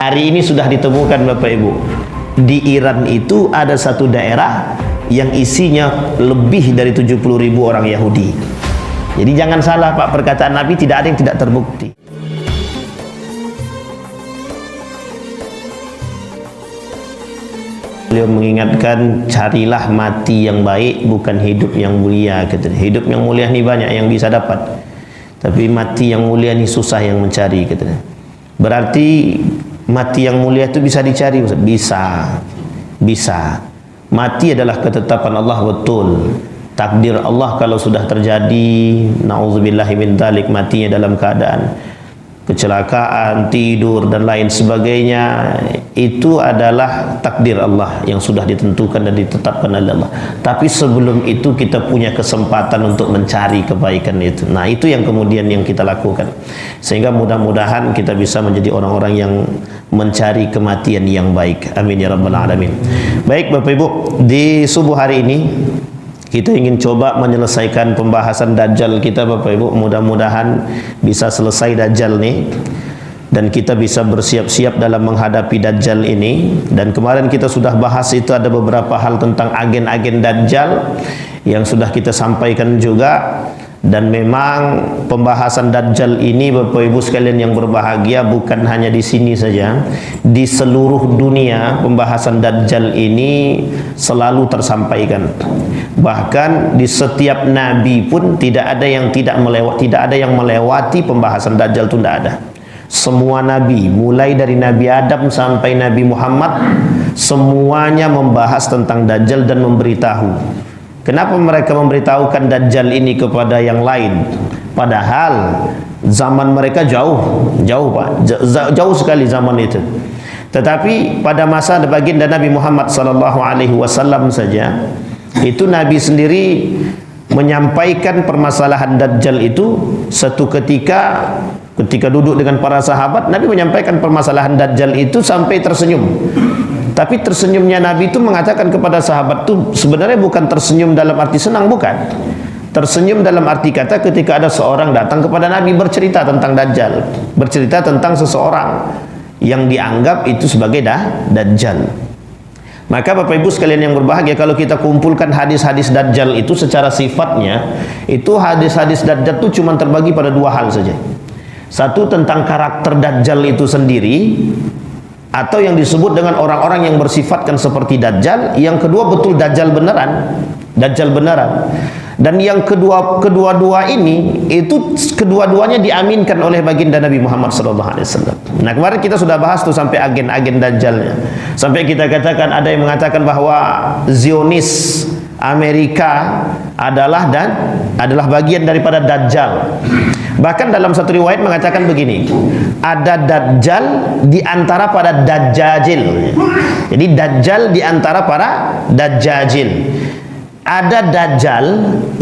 Hari ini sudah ditemukan Bapak Ibu, di Iran itu ada satu daerah yang isinya lebih dari 70.000 orang Yahudi. Jadi jangan salah Pak, perkataan Nabi tidak ada yang tidak terbukti. Beliau mengingatkan, carilah mati yang baik, bukan hidup yang mulia. Hidup yang mulia ini banyak yang bisa dapat, tapi mati yang mulia ini susah yang mencari. Berarti mati yang mulia itu bisa dicari? Bisa. Mati adalah ketetapan Allah, betul. Takdir Allah kalau sudah terjadi, na'udzubillahi min dzalik, matinya dalam keadaan kecelakaan, tidur dan lain sebagainya, itu adalah takdir Allah yang sudah ditentukan dan ditetapkan oleh Allah. Tapi sebelum itu kita punya kesempatan untuk mencari kebaikan itu. Nah, itu yang kemudian yang kita lakukan. Sehingga mudah-mudahan kita bisa menjadi orang-orang yang mencari kematian yang baik. Amin ya rabbal alamin. Baik Bapak Ibu, di subuh hari ini kita ingin coba menyelesaikan pembahasan Dajjal kita Bapak Ibu. Mudah-mudahan bisa selesai Dajjal nih, dan kita bisa bersiap-siap dalam menghadapi Dajjal ini. Dan kemarin kita sudah bahas itu, ada beberapa hal tentang agen-agen Dajjal yang sudah kita sampaikan juga. Dan memang pembahasan Dajjal ini Bapak Ibu sekalian yang berbahagia, bukan hanya di sini saja, di seluruh dunia pembahasan Dajjal ini selalu tersampaikan. Bahkan di setiap nabi pun tidak ada yang melewati pembahasan Dajjal, itu tidak ada. Semua nabi, mulai dari Nabi Adam sampai Nabi Muhammad, semuanya membahas tentang Dajjal dan memberitahu. Kenapa mereka memberitahukan Dajjal ini kepada yang lain? Padahal zaman mereka jauh Pak, jauh sekali zaman itu. Tetapi pada masa baginda Nabi Muhammad SAW saja, itu Nabi sendiri menyampaikan permasalahan Dajjal itu. Satu ketika duduk dengan para sahabat, Nabi menyampaikan permasalahan Dajjal itu sampai tersenyum. Tapi tersenyumnya Nabi itu mengatakan kepada sahabat itu sebenarnya bukan tersenyum dalam arti senang, bukan. Tersenyum dalam arti kata ketika ada seorang datang kepada Nabi bercerita tentang Dajjal, bercerita tentang seseorang yang dianggap itu sebagai Dajjal. Maka Bapak Ibu sekalian yang berbahagia, kalau kita kumpulkan hadis-hadis Dajjal itu secara sifatnya, itu hadis-hadis Dajjal itu cuma terbagi pada dua hal saja. Satu, tentang karakter Dajjal itu sendiri, atau yang disebut dengan orang-orang yang bersifatkan seperti Dajjal. Yang kedua, betul Dajjal beneran. Dan yang kedua-dua ini, itu kedua-duanya diaminkan oleh baginda Nabi Muhammad SAW. Nah, kemarin kita sudah bahas tuh sampai agen-agen Dajjalnya. Sampai kita katakan, ada yang mengatakan bahwa Zionis Amerika adalah bagian daripada Dajjal. Bahkan dalam satu riwayat mengatakan begini, ada Dajjal di antara para Dajjajil. Jadi Dajjal di antara para Dajjajil. Ada Dajjal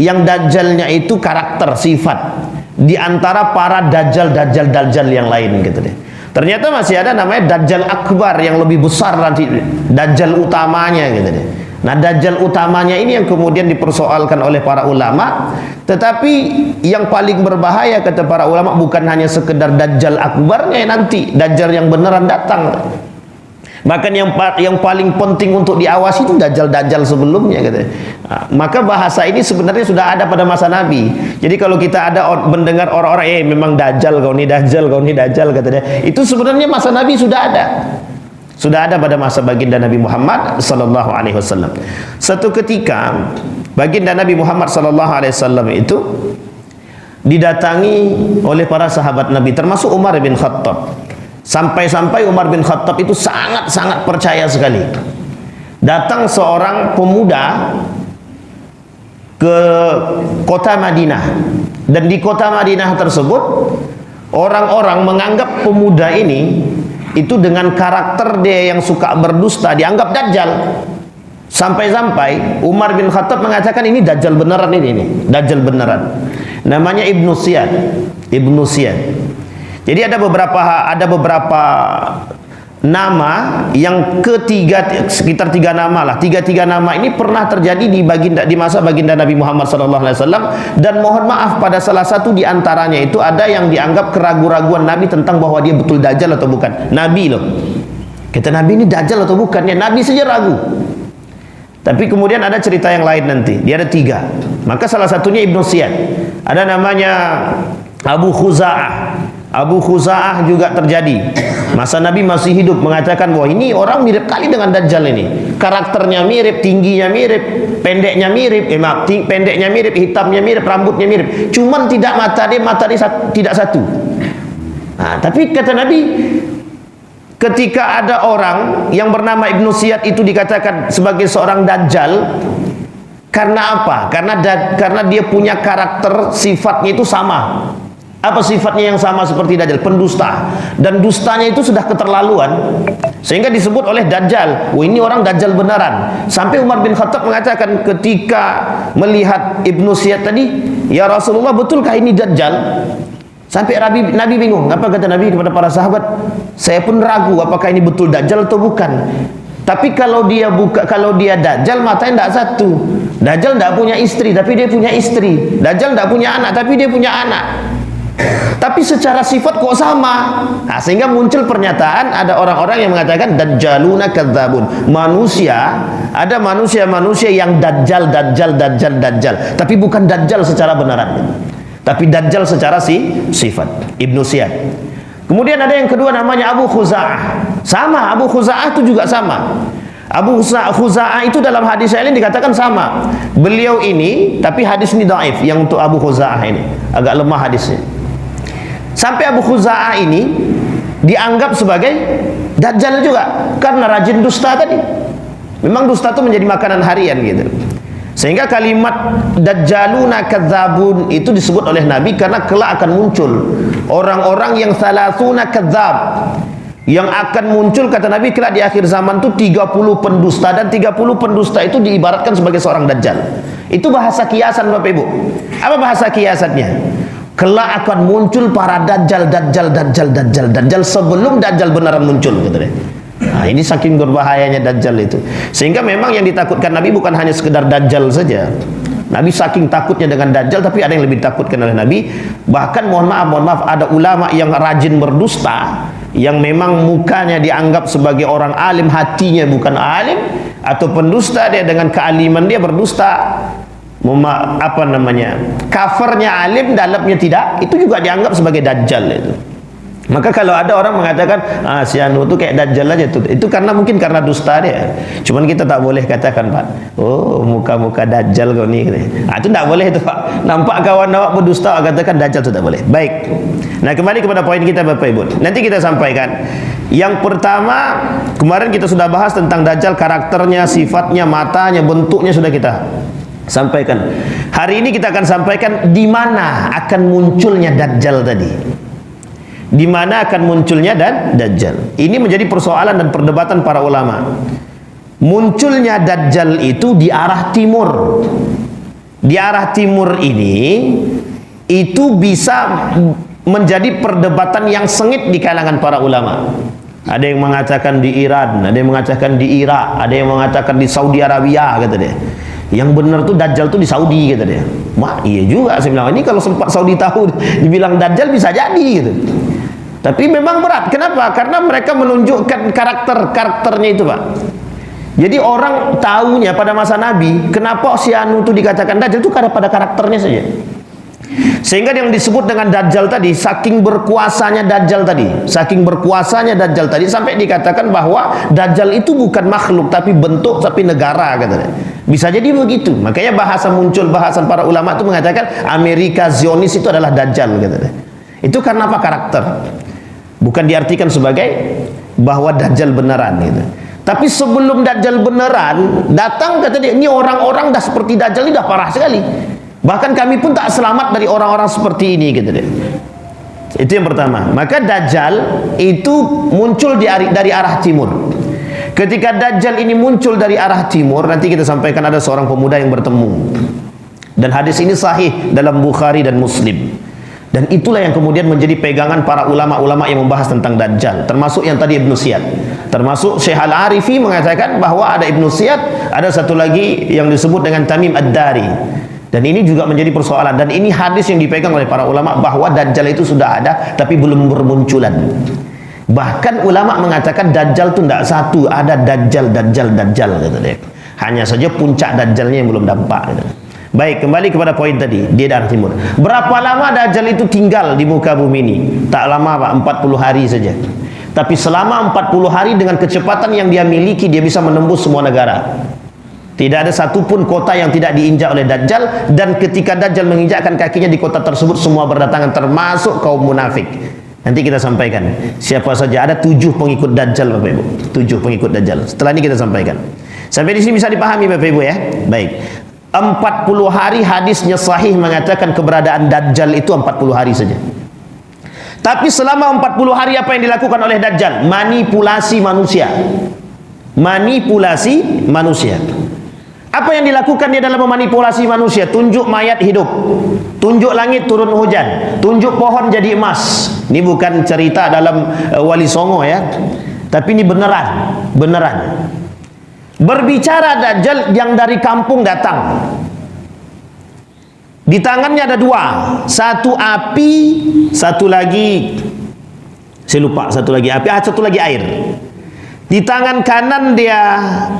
yang Dajjalnya itu karakter, sifat, di antara para Dajjal yang lain gitu deh. Ternyata masih ada namanya Dajjal Akbar yang lebih besar nanti, Dajjal utamanya gitu deh. Nah, Dajjal utamanya ini yang kemudian dipersoalkan oleh para ulama. Tetapi yang paling berbahaya kata para ulama bukan hanya sekedar Dajjal Akbarnya nanti, Dajjal yang beneran datang. Bahkan yang paling penting untuk diawasi itu Dajjal sebelumnya gitu. Nah, maka bahasa ini sebenarnya sudah ada pada masa Nabi. Jadi kalau kita ada mendengar orang-orang memang Dajjal kau ni Dajjal kata dia, itu sebenarnya masa Nabi sudah ada. Sudah ada pada masa baginda Nabi Muhammad sallallahu alaihi wasallam. Satu ketika baginda Nabi Muhammad sallallahu alaihi wasallam itu didatangi oleh para sahabat Nabi, termasuk Umar bin Khattab. Sampai-sampai Umar bin Khattab itu sangat-sangat percaya sekali. Datang seorang pemuda ke kota Madinah, dan di kota Madinah tersebut orang-orang menganggap pemuda ini itu dengan karakter dia yang suka berdusta dianggap Dajjal. Sampai-sampai Umar bin Khattab mengatakan ini Dajjal beneran, ini Dajjal beneran. Namanya Ibnu Siyad. Jadi ada beberapa nama yang ketiga, sekitar 3 nama lah, tiga nama ini pernah terjadi di masa baginda Nabi Muhammad SAW, dan mohon maaf pada salah satu di antaranya itu ada yang dianggap keraguan-raguan Nabi tentang bahwa dia betul dajjal atau bukan. Nabi loh, kata Nabi ini dajjal atau bukan, ya Nabi saja ragu. Tapi kemudian ada cerita yang lain nanti, dia ada 3. Maka salah satunya Ibnu Siyad, ada namanya Abu Khuza'ah. Abu Khuza'ah juga terjadi masa Nabi masih hidup, mengatakan wah ini orang mirip kali dengan Dajjal ini, karakternya mirip, tingginya mirip, pendeknya mirip, pendeknya mirip, hitamnya mirip, rambutnya mirip, cuman tidak mata dia tidak satu. Nah, tapi kata Nabi, ketika ada orang yang bernama Ibnu Siyad itu dikatakan sebagai seorang Dajjal, karena apa? Karena dia punya karakter, sifatnya itu sama. Apa sifatnya yang sama seperti Dajjal? Pendusta. Dan dustanya itu sudah keterlaluan, sehingga disebut oleh Dajjal, wah ini orang Dajjal beneran. Sampai Umar bin Khattab mengatakan ketika melihat Ibnu Siyad tadi, ya Rasulullah, betulkah ini Dajjal? Sampai Nabi bingung. Apa kata Nabi kepada para sahabat? Saya pun ragu apakah ini betul Dajjal atau bukan. Tapi kalau dia Dajjal, matanya tidak satu. Dajjal tidak punya istri, tapi dia punya istri. Dajjal tidak punya anak, tapi dia punya anak. Tapi secara sifat kok sama. Nah, sehingga muncul pernyataan, ada orang-orang yang mengatakan dajjaluna kadzabun. Ada manusia yang dajjal, tapi bukan dajjal secara benaran, tapi dajjal secara sifat. Ibnu Siyad. Kemudian ada yang kedua namanya Abu Khuza'ah. Sama, Abu Khuza'ah itu juga sama. Abu Khuza'ah itu dalam hadis ini dikatakan sama. Beliau ini, tapi hadis ini dhaif, yang untuk Abu Khuza'ah ini agak lemah hadisnya. Sampai Abu Khuza'ah ini dianggap sebagai Dajjal juga karena rajin dusta tadi. Memang dusta itu menjadi makanan harian gitu. Sehingga kalimat Dajjaluna kadzabun itu disebut oleh Nabi karena kelak akan muncul orang-orang yang salasuna kadzab, yang akan muncul kata Nabi kelak di akhir zaman itu 30 pendusta, dan 30 pendusta itu diibaratkan sebagai seorang Dajjal. Itu bahasa kiasan Bapak Ibu. Apa bahasa kiasannya? Kelak akan muncul para Dajjal sebelum Dajjal beneran muncul gitu deh. Nah, ini saking berbahayanya Dajjal itu. Sehingga memang yang ditakutkan Nabi bukan hanya sekedar Dajjal saja. Nabi saking takutnya dengan Dajjal, tapi ada yang lebih ditakutkan oleh Nabi. Bahkan mohon maaf, ada ulama yang rajin berdusta, yang memang mukanya dianggap sebagai orang alim, hatinya bukan alim, atau pendusta, dia dengan kealiman dia berdusta. Covernya alim, dalamnya tidak, itu juga dianggap sebagai Dajjal itu. Maka kalau ada orang mengatakan si Anu itu kayak Dajjal aja tuh, itu mungkin karena dusta dia. Cuman kita tak boleh katakan, Pak, oh muka-muka Dajjal kau ni. Itu tak boleh itu, Pak. Nampak kawan awak berdusta, katakan Dajjal, itu tak boleh. Baik. Nah, kembali kepada poin kita Bapak Ibu. Nanti kita sampaikan. Yang pertama, kemarin kita sudah bahas tentang Dajjal, karakternya, sifatnya, matanya, bentuknya sudah kita sampaikan. Hari ini kita akan sampaikan di mana akan munculnya Dajjal tadi. Di mana akan munculnya Dajjal. Ini menjadi persoalan dan perdebatan para ulama. Munculnya Dajjal itu di arah timur. Di arah timur ini itu bisa menjadi perdebatan yang sengit di kalangan para ulama. Ada yang mengatakan di Iran, ada yang mengatakan di Irak, ada yang mengatakan di Saudi Arabia, kata dia. Yang benar tuh Dajjal tuh di Saudi, kata dia. Wah, iya juga, saya bilang ini kalau sempat Saudi tahu dibilang Dajjal bisa jadi gitu. Tapi memang berat. Kenapa? Karena mereka menunjukkan karakternya itu, Pak. Jadi orang tahunya pada masa Nabi, kenapa si Anu itu dikatakan Dajjal itu karena pada karakternya saja. Sehingga yang disebut dengan Dajjal tadi, saking berkuasanya Dajjal tadi, sampai dikatakan bahwa Dajjal itu bukan makhluk, tapi bentuk, tapi negara, katanya. Bisa jadi begitu. Makanya bahasan para ulama itu mengatakan Amerika Zionis itu adalah Dajjal, katanya. Itu karena apa? Karakter. Bukan diartikan sebagai bahwa Dajjal beneran gitu. Tapi sebelum Dajjal beneran datang, kata dia, ini orang-orang dah seperti Dajjal ini dah parah sekali. Bahkan kami pun tak selamat dari orang-orang seperti ini, gitu deh. Itu yang pertama. Maka Dajjal itu muncul dari arah timur. Ketika Dajjal ini muncul dari arah timur, nanti kita sampaikan ada seorang pemuda yang bertemu. Dan hadis ini sahih dalam Bukhari dan Muslim. Dan itulah yang kemudian menjadi pegangan para ulama-ulama yang membahas tentang Dajjal, termasuk yang tadi Ibnu Siyad. Termasuk Syekh Al-Arifi mengatakan bahwa ada Ibnu Siyad, ada satu lagi yang disebut dengan Tamim Ad-Dari. Dan ini juga menjadi persoalan, dan ini hadis yang dipegang oleh para ulama bahwa Dajjal itu sudah ada tapi belum bermunculan. Bahkan ulama mengatakan Dajjal itu tidak satu, ada Dajjal kata dia. Hanya saja puncak Dajjalnya yang belum nampak gitu. Baik, kembali kepada poin tadi, dia dari timur. Berapa lama Dajjal itu tinggal di muka bumi ini? Tak lama Pak, 40 hari saja. Tapi selama 40 hari dengan kecepatan yang dia miliki, dia bisa menembus semua negara. Tidak ada satupun kota yang tidak diinjak oleh Dajjal. Dan ketika Dajjal menginjakkan kakinya di kota tersebut, semua berdatangan, termasuk kaum munafik. Nanti kita sampaikan siapa saja. Ada 7 pengikut Dajjal Bapak Ibu, 7 pengikut Dajjal. Setelah ini kita sampaikan. Sampai di sini bisa dipahami Bapak Ibu ya. Baik, 40 hari hadisnya sahih mengatakan keberadaan Dajjal itu 40 hari saja. Tapi selama 40 hari apa yang dilakukan oleh Dajjal? Manipulasi manusia. Manipulasi manusia. Apa yang dilakukan dia dalam memanipulasi manusia? Tunjuk mayat hidup, tunjuk langit turun hujan, tunjuk pohon jadi emas. Ini bukan cerita dalam Wali Songo ya, tapi ini beneran, beneran. Berbicara Dajjal yang dari kampung datang. Di tangannya ada 2, satu api, satu lagi saya lupa, satu lagi api, satu lagi air. Di tangan kanan dia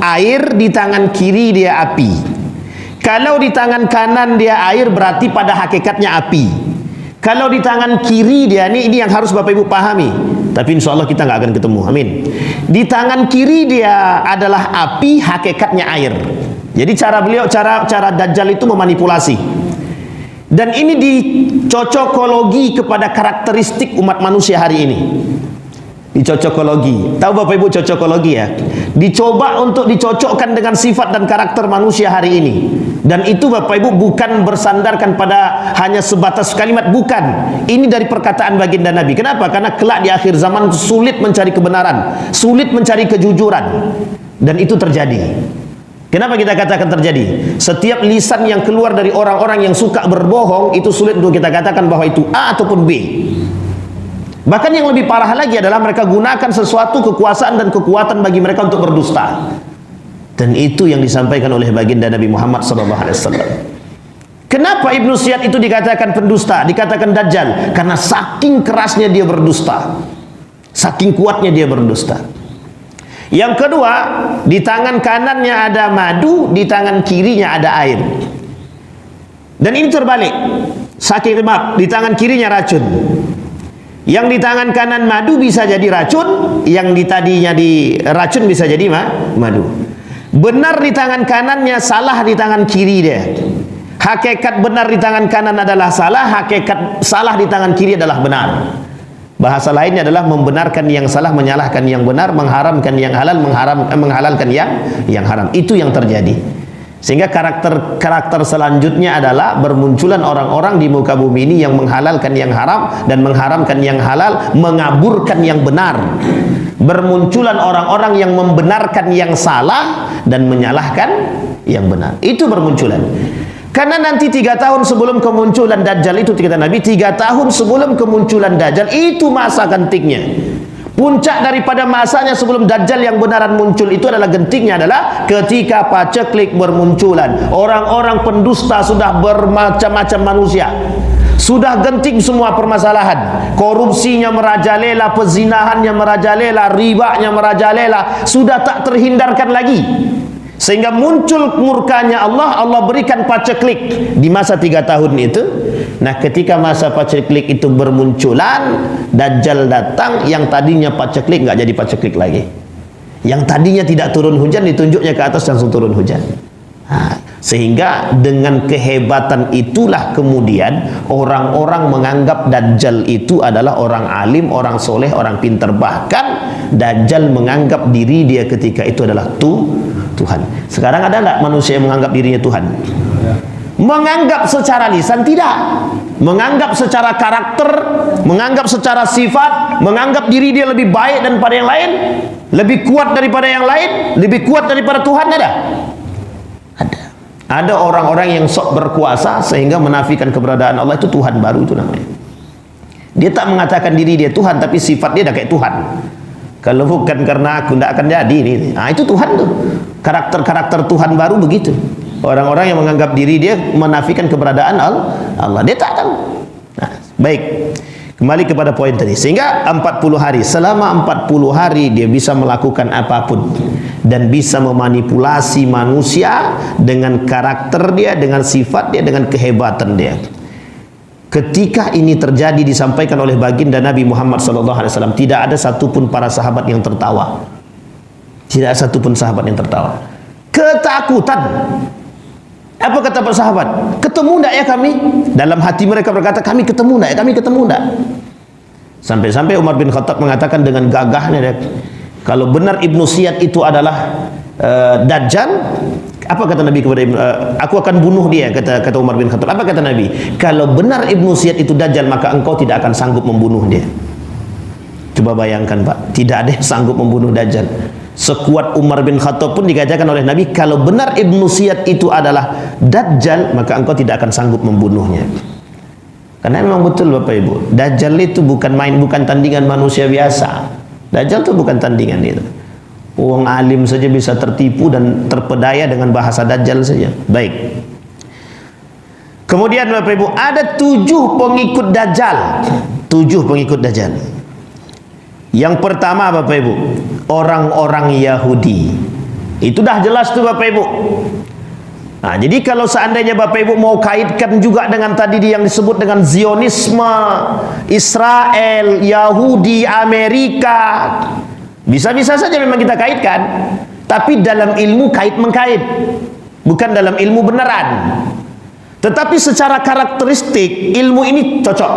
air, di tangan kiri dia api. Kalau di tangan kanan dia air berarti pada hakikatnya api. Kalau di tangan kiri dia, ini yang harus Bapak Ibu pahami. Tapi insya Allah kita nggak akan ketemu, amin. Di tangan kiri dia adalah api, hakikatnya air. Jadi cara beliau, cara Dajjal itu memanipulasi. Dan ini dicocokologi kepada karakteristik umat manusia hari ini. Dicocokologi. Tahu Bapak Ibu cocokologi ya? Dicoba untuk dicocokkan dengan sifat dan karakter manusia hari ini. Dan itu Bapak Ibu bukan bersandarkan pada hanya sebatas kalimat, bukan. Ini dari perkataan baginda Nabi. Kenapa? Karena kelak di akhir zaman sulit mencari kebenaran, sulit mencari kejujuran. Dan itu terjadi. Kenapa kita katakan terjadi? Setiap lisan yang keluar dari orang-orang yang suka berbohong, itu sulit untuk kita katakan bahwa itu A ataupun B. Bahkan yang lebih parah lagi adalah mereka gunakan sesuatu kekuasaan dan kekuatan bagi mereka untuk berdusta. Dan itu yang disampaikan oleh baginda Nabi Muhammad SAW. Kenapa Ibnu Siyad itu dikatakan pendusta, dikatakan Dajjal? Karena saking kerasnya dia berdusta, saking kuatnya dia berdusta. Yang kedua, di tangan kanannya ada madu, di tangan kirinya ada air. Dan ini terbalik. Saking maaf, di tangan kirinya racun. Yang di tangan kanan madu bisa jadi racun, yang di tadinya di racun bisa jadi madu. Benar di tangan kanannya, salah di tangan kiri dia. Hakikat benar di tangan kanan adalah salah, hakikat salah di tangan kiri adalah benar. Bahasa lainnya adalah membenarkan yang salah, menyalahkan yang benar, mengharamkan yang halal, menghalalkan yang haram. Itu yang terjadi. Sehingga karakter selanjutnya adalah bermunculan orang-orang di muka bumi ini yang menghalalkan yang haram dan mengharamkan yang halal, mengaburkan yang benar. Bermunculan orang-orang yang membenarkan yang salah dan menyalahkan yang benar. Itu bermunculan. Karena nanti 3 tahun sebelum kemunculan Dajjal itu, kata Nabi, 3 tahun sebelum kemunculan Dajjal itu masa gentingnya. Puncak daripada masanya sebelum Dajjal yang benaran muncul itu adalah gentingnya adalah ketika paceklik bermunculan. Orang-orang pendusta sudah bermacam-macam manusia. Sudah genting semua permasalahan. Korupsinya merajalela, pezinahannya merajalela, ribanya merajalela. Sudah tak terhindarkan lagi. Sehingga muncul murkanya Allah, Allah berikan paceklik di masa 3 tahun itu. Nah, ketika masa paceklik itu bermunculan, Dajjal datang, yang tadinya paceklik nggak jadi paceklik lagi. Yang tadinya tidak turun hujan, ditunjuknya ke atas langsung turun hujan. Nah, sehingga dengan kehebatan itulah kemudian orang-orang menganggap Dajjal itu adalah orang alim, orang soleh, orang pintar. Bahkan Dajjal menganggap diri dia ketika itu adalah Tuhan. Sekarang ada nggak manusia yang menganggap dirinya Tuhan? Menganggap secara lisan tidak, menganggap secara karakter, menganggap secara sifat, menganggap diri dia lebih baik daripada yang lain, lebih kuat daripada yang lain, lebih kuat daripada Tuhan. Ada orang-orang yang sok berkuasa sehingga menafikan keberadaan Allah. Itu Tuhan baru itu namanya. Dia tak mengatakan diri dia Tuhan, tapi sifat dia dah kayak Tuhan. Kalau bukan karena aku, tidak akan jadi ini. Nah, itu Tuhan tuh. Karakter-karakter Tuhan baru begitu. Orang-orang yang menganggap diri dia menafikan keberadaan Allah. Dia tak tahu. Nah, baik. Kembali kepada poin tadi. Sehingga 40 hari. Selama 40 hari dia bisa melakukan apapun. Dan bisa memanipulasi manusia dengan karakter dia, dengan sifat dia, dengan kehebatan dia. Ketika ini terjadi disampaikan oleh baginda Nabi Muhammad SAW, tidak ada satupun para sahabat yang tertawa. Tidak ada satupun sahabat yang tertawa. Ketakutan. Apa kata para sahabat? Ketemu tidak ya kami? Dalam hati mereka berkata, kami ketemu tidak ya? Kami ketemu tidak? Sampai-sampai Umar bin Khattab mengatakan dengan gagahnya, kalau benar Ibnu Siyad itu adalah Dajjal, apa kata Nabi kepada aku akan bunuh dia, kata Umar bin Khattab. Apa kata Nabi? Kalau benar Ibnu Siyad itu Dajjal, maka engkau tidak akan sanggup membunuh dia. Coba bayangkan Pak, tidak ada yang sanggup membunuh Dajjal. Sekuat Umar bin Khattab pun dikatakan oleh Nabi, kalau benar Ibnu Siyad itu adalah Dajjal, maka engkau tidak akan sanggup membunuhnya. Karena memang betul Bapak Ibu, Dajjal itu bukan main, bukan tandingan manusia biasa. Dajjal itu bukan tandingan itu. Orang alim saja bisa tertipu dan terpedaya dengan bahasa Dajjal saja. Baik. Kemudian Bapak Ibu, ada 7 pengikut Dajjal. 7 pengikut Dajjal. Yang pertama Bapak Ibu, orang-orang Yahudi. Itu dah jelas tuh Bapak Ibu. Nah, jadi kalau seandainya Bapak Ibu mau kaitkan juga dengan tadi yang disebut dengan Zionisme, Israel, Yahudi, Amerika, bisa-bisa saja memang kita kaitkan, tapi dalam ilmu kait-mengkait, bukan dalam ilmu beneran. Tetapi secara karakteristik ilmu ini cocok.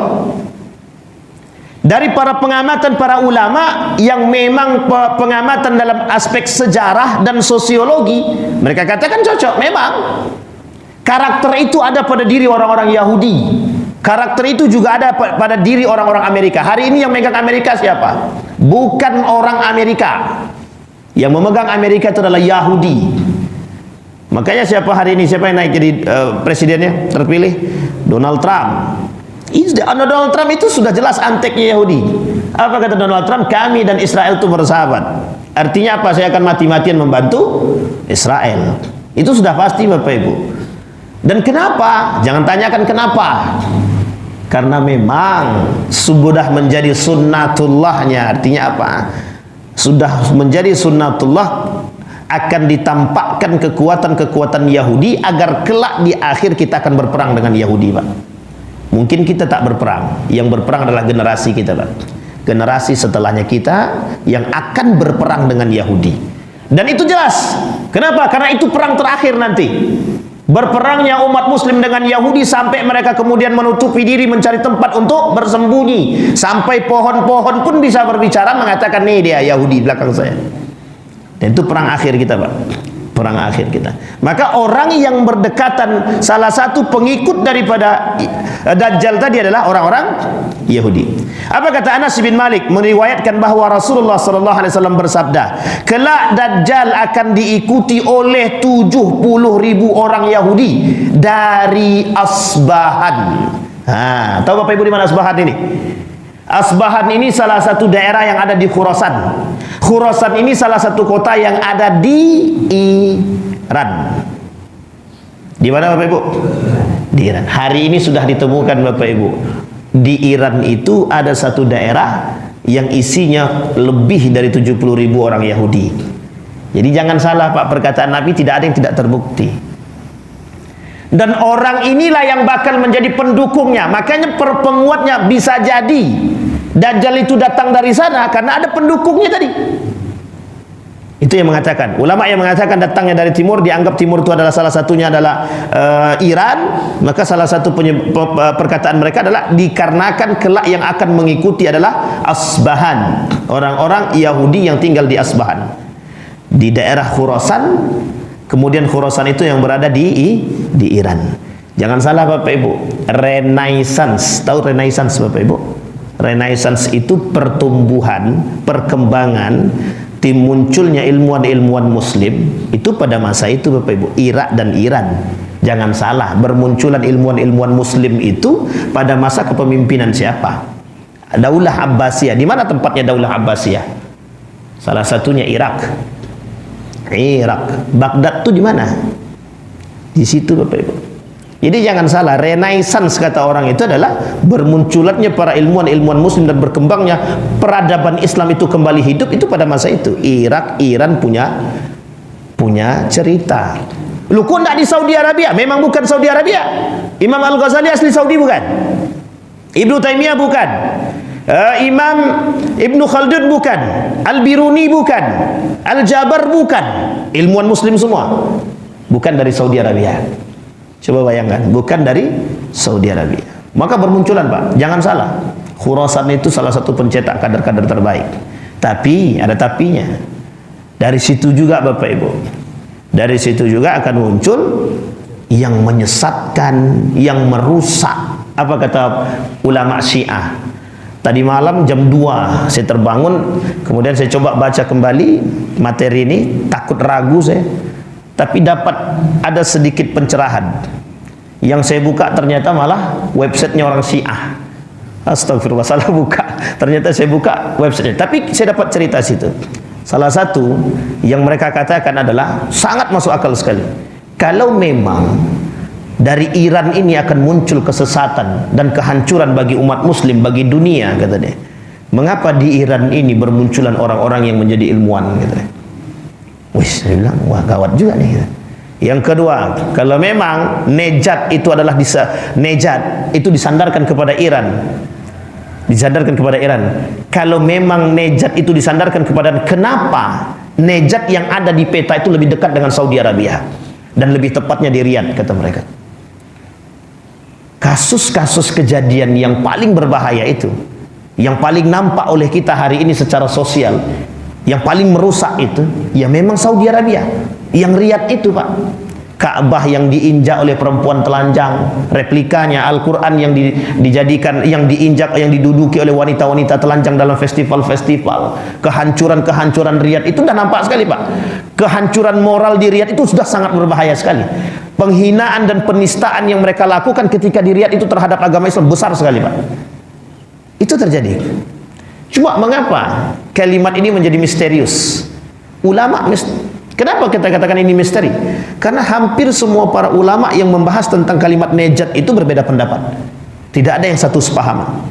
Dari para pengamatan para ulama yang memang pengamatan dalam aspek sejarah dan sosiologi, mereka katakan cocok. Memang karakter itu ada pada diri orang-orang Yahudi, karakter itu juga ada pada diri orang-orang Amerika. Hari ini yang megang Amerika siapa? Bukan orang Amerika. Yang memegang Amerika itu adalah Yahudi. Makanya siapa hari ini, siapa yang naik jadi presidennya terpilih? Donald Trump. Donald Trump itu sudah jelas anteknya Yahudi. Apa kata Donald Trump? Kami dan Israel itu bersahabat. Artinya apa? Saya akan mati-matian membantu Israel. Itu sudah pasti Bapak Ibu. Dan kenapa? Jangan tanyakan kenapa. Karena memang sudah menjadi sunnatullahnya. Artinya apa? Sudah menjadi sunnatullah, akan ditampakkan kekuatan-kekuatan Yahudi agar kelak di akhir kita akan berperang dengan Yahudi Pak. Mungkin kita tak berperang, yang berperang adalah generasi kita Pak. Generasi setelahnya kita yang akan berperang dengan Yahudi. Dan itu jelas. Kenapa? Karena itu perang terakhir nanti. Berperangnya umat muslim dengan Yahudi sampai mereka kemudian menutupi diri, mencari tempat untuk bersembunyi. Sampai pohon-pohon pun bisa berbicara mengatakan, nih dia Yahudi belakang saya. Dan itu perang akhir kita Pak. Perang akhir kita. Maka orang yang berdekatan, salah satu pengikut daripada Dajjal tadi adalah orang-orang Yahudi. Apa kata Anas bin Malik meriwayatkan bahwa Rasulullah SAW bersabda, kelak Dajjal akan diikuti oleh 70.000 orang Yahudi dari Asbahan. Tahu Bapak Ibu di mana Asbahan ini? Asbahan ini salah satu daerah yang ada di Khurasan. Khurasan ini salah satu kota yang ada di Iran. Di mana Bapak Ibu? Di Iran. Hari ini sudah ditemukan Bapak Ibu. Di Iran itu ada satu daerah yang isinya lebih dari 70.000 orang Yahudi. Jadi jangan salah Pak, perkataan Nabi tidak ada yang tidak terbukti. Dan orang inilah yang bakal menjadi pendukungnya. Makanya penguatnya bisa jadi Dajjal itu datang dari sana karena ada pendukungnya tadi. Itu yang mengatakan. Ulama yang mengatakan datangnya dari timur, dianggap timur itu adalah salah satunya adalah Iran. Maka salah satu perkataan mereka adalah dikarenakan kelak yang akan mengikuti adalah Asbahan, orang-orang Yahudi yang tinggal di Asbahan, di daerah Khurasan. Kemudian Khurasan itu yang berada di Iran. Jangan salah Bapak Ibu, Renaissance, tahu Renaissance Bapak Ibu? Renaissance itu pertumbuhan, perkembangan, munculnya ilmuwan-ilmuwan muslim itu pada masa itu Bapak Ibu, Irak dan Iran. Jangan salah, bermunculan ilmuwan-ilmuwan muslim itu pada masa kepemimpinan siapa? Daulah Abbasiyah. Di mana tempatnya Daulah Abbasiyah? Salah satunya Irak. Baghdad tuh di mana? Di situ Bapak Ibu. Jadi jangan salah, renaissance kata orang itu adalah bermunculannya para ilmuwan muslim dan berkembangnya peradaban Islam itu kembali hidup itu pada masa itu. Iran punya cerita. Lu kok enggak di Saudi Arabia? Memang bukan Saudi Arabia. Imam Al-Ghazali asli Saudi bukan? Ibnu Taimiyah bukan? Imam Ibnu Khaldun bukan? Al-Biruni bukan? Al-Jabar bukan? Ilmuwan muslim semua. Bukan dari Saudi Arabia. Coba bayangkan, bukan dari Saudi Arabia. Maka bermunculan Pak, jangan salah, Khurasan itu salah satu pencetak kader-kader terbaik. Tapi, ada tapinya. Dari situ juga Bapak Ibu, dari situ juga akan muncul yang menyesatkan, yang merusak. Apa kata ulama Syiah? Tadi malam jam 2 saya terbangun, kemudian saya coba baca kembali materi ini, takut ragu saya. Tapi dapat ada sedikit pencerahan. Yang saya buka ternyata malah websitenya orang Syiah. Astagfirullah, salah buka. Ternyata saya buka websitenya. Tapi saya dapat cerita situ. Salah satu yang mereka katakan adalah sangat masuk akal sekali. Kalau memang dari Iran ini akan muncul kesesatan dan kehancuran bagi umat muslim, bagi dunia, katanya. Mengapa di Iran ini bermunculan orang-orang yang menjadi ilmuwan, katanya. Wih, saya bilang, wah gawat juga nih. Yang kedua, kalau memang nejat itu adalah nejat itu disandarkan kepada Iran, disandarkan kepada Iran. Kalau memang nejat itu disandarkan kepada, kenapa nejat yang ada di peta itu lebih dekat dengan Saudi Arabia dan lebih tepatnya di Riyadh, kata mereka. Kasus-kasus kejadian yang paling berbahaya itu, yang paling nampak oleh kita hari ini secara sosial, yang paling merusak itu, ya memang Saudi Arabia. Yang Riyadh itu Pak, Ka'bah yang diinjak oleh perempuan telanjang, replikanya Al-Quran yang dijadikan, yang diinjak, yang diduduki oleh wanita-wanita telanjang dalam festival-festival. Kehancuran-kehancuran Riyadh itu sudah nampak sekali Pak. Kehancuran moral di Riyadh itu sudah sangat berbahaya sekali. Penghinaan dan penistaan yang mereka lakukan ketika di Riyadh itu terhadap agama Islam besar sekali Pak. Itu terjadi. Cuma mengapa kalimat ini menjadi misterius? Kenapa kita katakan ini misteri? Karena hampir semua para ulama yang membahas tentang kalimat nejat itu berbeda pendapat. Tidak ada yang satu sepaham.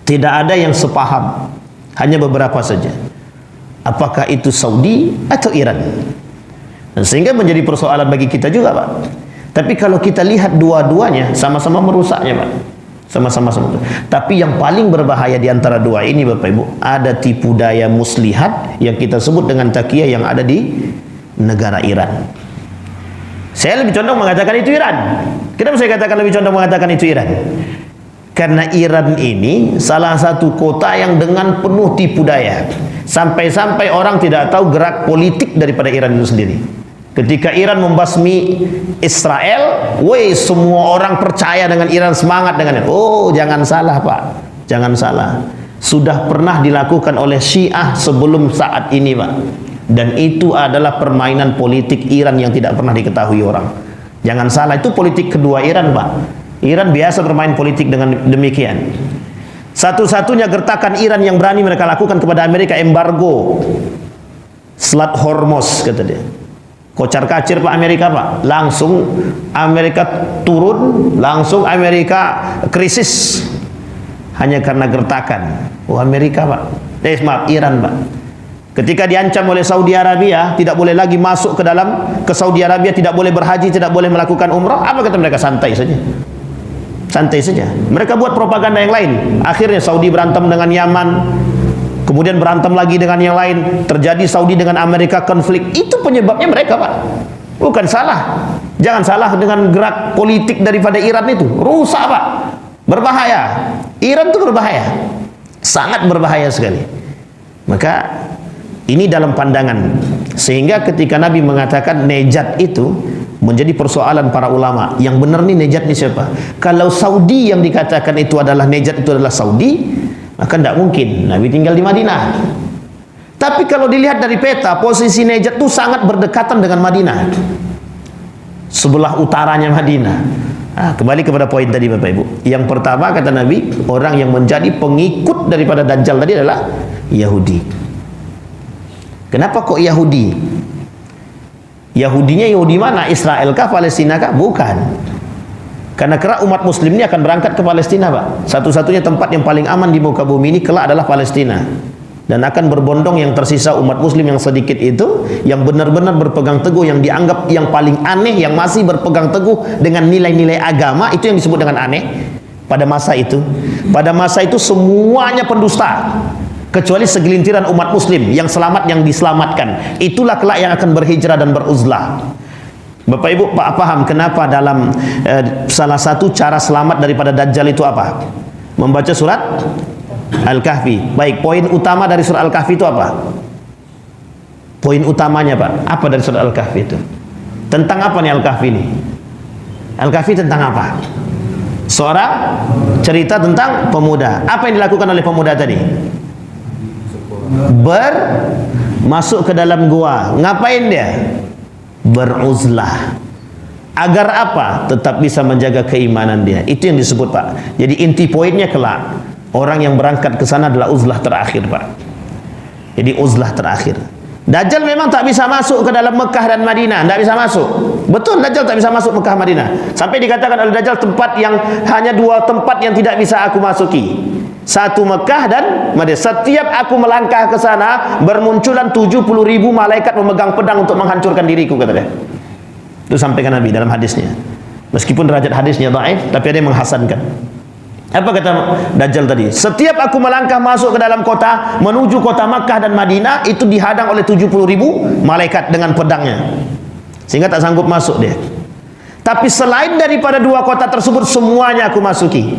Tidak ada yang sepaham. Hanya beberapa saja. Apakah itu Saudi atau Iran? Dan sehingga menjadi persoalan bagi kita juga Pak. Tapi kalau kita lihat dua-duanya sama-sama merusaknya Pak. Sama-sama. Tapi yang paling berbahaya di antara dua ini Bapak Ibu, ada tipu daya muslihat yang kita sebut dengan taqiyah yang ada di negara Iran. Saya lebih condong mengatakan itu Iran. Kenapa saya katakan lebih condong mengatakan itu Iran? Karena Iran ini salah satu kota yang dengan penuh tipu daya. Sampai-sampai orang tidak tahu gerak politik daripada Iran itu sendiri. Ketika Iran membasmi Israel, semua orang percaya dengan Iran, semangat dengan Iran. Oh, jangan salah Pak, jangan salah. Sudah pernah dilakukan oleh Syiah sebelum saat ini Pak. Dan itu adalah permainan politik Iran yang tidak pernah diketahui orang. Jangan salah, itu politik kedua Iran Pak. Iran biasa bermain politik dengan demikian. Satu-satunya gertakan Iran yang berani mereka lakukan kepada Amerika, embargo Selat Hormuz, kata dia. Kocar kacir Pak Amerika Pak, langsung Amerika turun, langsung Amerika krisis hanya karena gertakan. Amerika Pak, maaf Iran Pak, ketika diancam oleh Saudi Arabia tidak boleh lagi masuk ke Saudi Arabia, tidak boleh berhaji, tidak boleh melakukan umrah, apa kata mereka? Santai saja, santai saja. Mereka buat propaganda yang lain. Akhirnya Saudi berantem dengan Yaman, kemudian berantem lagi dengan yang lain, terjadi Saudi dengan Amerika konflik. Itu penyebabnya mereka Pak, bukan salah. Jangan salah dengan gerak politik daripada Iran itu, rusak Pak, berbahaya. Iran itu berbahaya, sangat berbahaya sekali. Maka ini dalam pandangan, sehingga ketika Nabi mengatakan nejat itu menjadi persoalan para ulama. Yang benar nih nejat ini siapa? Kalau Saudi yang dikatakan itu adalah nejat, itu adalah Saudi, maka tidak mungkin Nabi tinggal di Madinah. Tapi kalau dilihat dari peta, posisi nejat itu sangat berdekatan dengan Madinah, sebelah utaranya Madinah. Kembali kepada poin tadi Bapak Ibu. Yang pertama kata Nabi, orang yang menjadi pengikut daripada Dajjal tadi adalah Yahudi. Kenapa kok Yahudi? Yahudinya Yahudi mana? Israel kah? Palestina kah? Bukan. Karena umat muslim ini akan berangkat ke Palestina, Pak. Satu-satunya tempat yang paling aman di muka bumi ini kelak adalah Palestina. Dan akan berbondong yang tersisa umat muslim yang sedikit itu, yang benar-benar berpegang teguh, yang dianggap yang paling aneh, yang masih berpegang teguh dengan nilai-nilai agama, itu yang disebut dengan aneh pada masa itu. Pada masa itu semuanya pendusta, kecuali segelintiran umat muslim yang selamat, yang diselamatkan. Itulah kelak yang akan berhijrah dan beruzlah. Bapak Ibu paham kenapa dalam salah satu cara selamat daripada Dajjal itu apa? Membaca surat Al-Kahfi. Baik, poin utama dari surat Al-Kahfi itu apa? Poin utamanya, Pak, apa dari surat Al-Kahfi itu? Tentang apa nih Al-Kahfi ini? Al-Kahfi tentang apa? Seorang cerita tentang pemuda. Apa yang dilakukan oleh pemuda tadi? Masuk ke dalam gua. Ngapain dia? Beruzlah. Agar apa? Tetap bisa menjaga keimanan dia. Itu yang disebut, Pak. Jadi inti poinnya kelak, orang yang berangkat ke sana adalah uzlah terakhir, Pak. Jadi uzlah terakhir. Dajjal memang tak bisa masuk ke dalam Mekah dan Madinah, tak bisa masuk. Betul, Dajjal tak bisa masuk Mekah Madinah. Sampai dikatakan oleh Dajjal, tempat yang hanya dua tempat yang tidak bisa aku masuki. Satu Mekah dan Madinah. Setiap aku melangkah ke sana, bermunculan 70.000 malaikat memegang pedang untuk menghancurkan diriku, kata dia. Itu sampaikan Nabi dalam hadisnya. Meskipun derajat hadisnya dhaif, tapi ada yang menghasankan. Apa kata Dajjal tadi? Setiap aku melangkah masuk ke dalam kota, menuju kota Makkah dan Madinah, itu dihadang oleh 70.000 malaikat dengan pedangnya, sehingga tak sanggup masuk dia. Tapi selain daripada dua kota tersebut, semuanya aku masuki.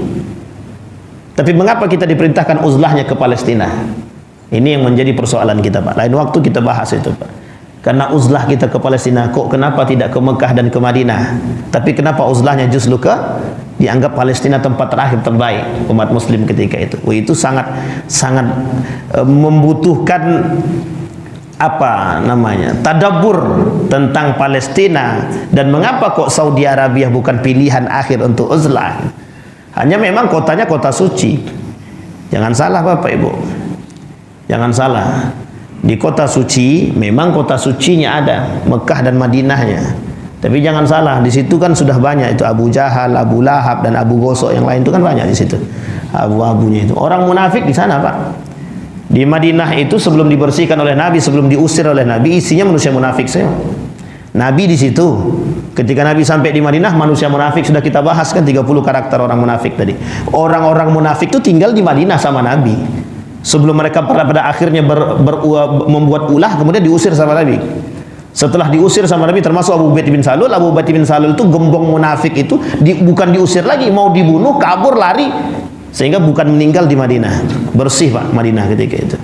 Tapi mengapa kita diperintahkan uzlahnya ke Palestina? Ini yang menjadi persoalan kita, Pak. Lain waktu kita bahas itu, Pak. Karena uzlah kita ke Palestina, kok kenapa tidak ke Mekah dan ke Madinah? Tapi kenapa uzlahnya justru ke, dianggap Palestina tempat terakhir terbaik umat muslim ketika itu. Itu sangat membutuhkan apa namanya, tadabbur tentang Palestina. Dan mengapa kok Saudi Arabia bukan pilihan akhir untuk uzlah? Hanya memang kotanya kota suci. Jangan salah Bapak Ibu, jangan salah. Di kota suci memang kota sucinya ada, Mekah dan Madinahnya. Tapi jangan salah, di situ kan sudah banyak itu Abu Jahal, Abu Lahab dan Abu Gosok yang lain itu kan banyak di situ. Abu-abunya itu orang munafik di sana, Pak. Di Madinah itu sebelum dibersihkan oleh Nabi, sebelum diusir oleh Nabi, isinya manusia munafik semua. Nabi di situ. Ketika Nabi sampai di Madinah, manusia munafik sudah kita bahas kan 30 karakter orang munafik tadi. Orang-orang munafik itu tinggal di Madinah sama Nabi. Sebelum mereka pada akhirnya membuat ulah, kemudian diusir sama Nabi. Setelah diusir sama Nabi, termasuk Abu Ubaid bin Salul. Abu Ubaid bin Salul itu gembong munafik itu bukan diusir lagi, mau dibunuh, kabur, lari, sehingga bukan meninggal di Madinah. Bersih Pak Madinah ketika itu.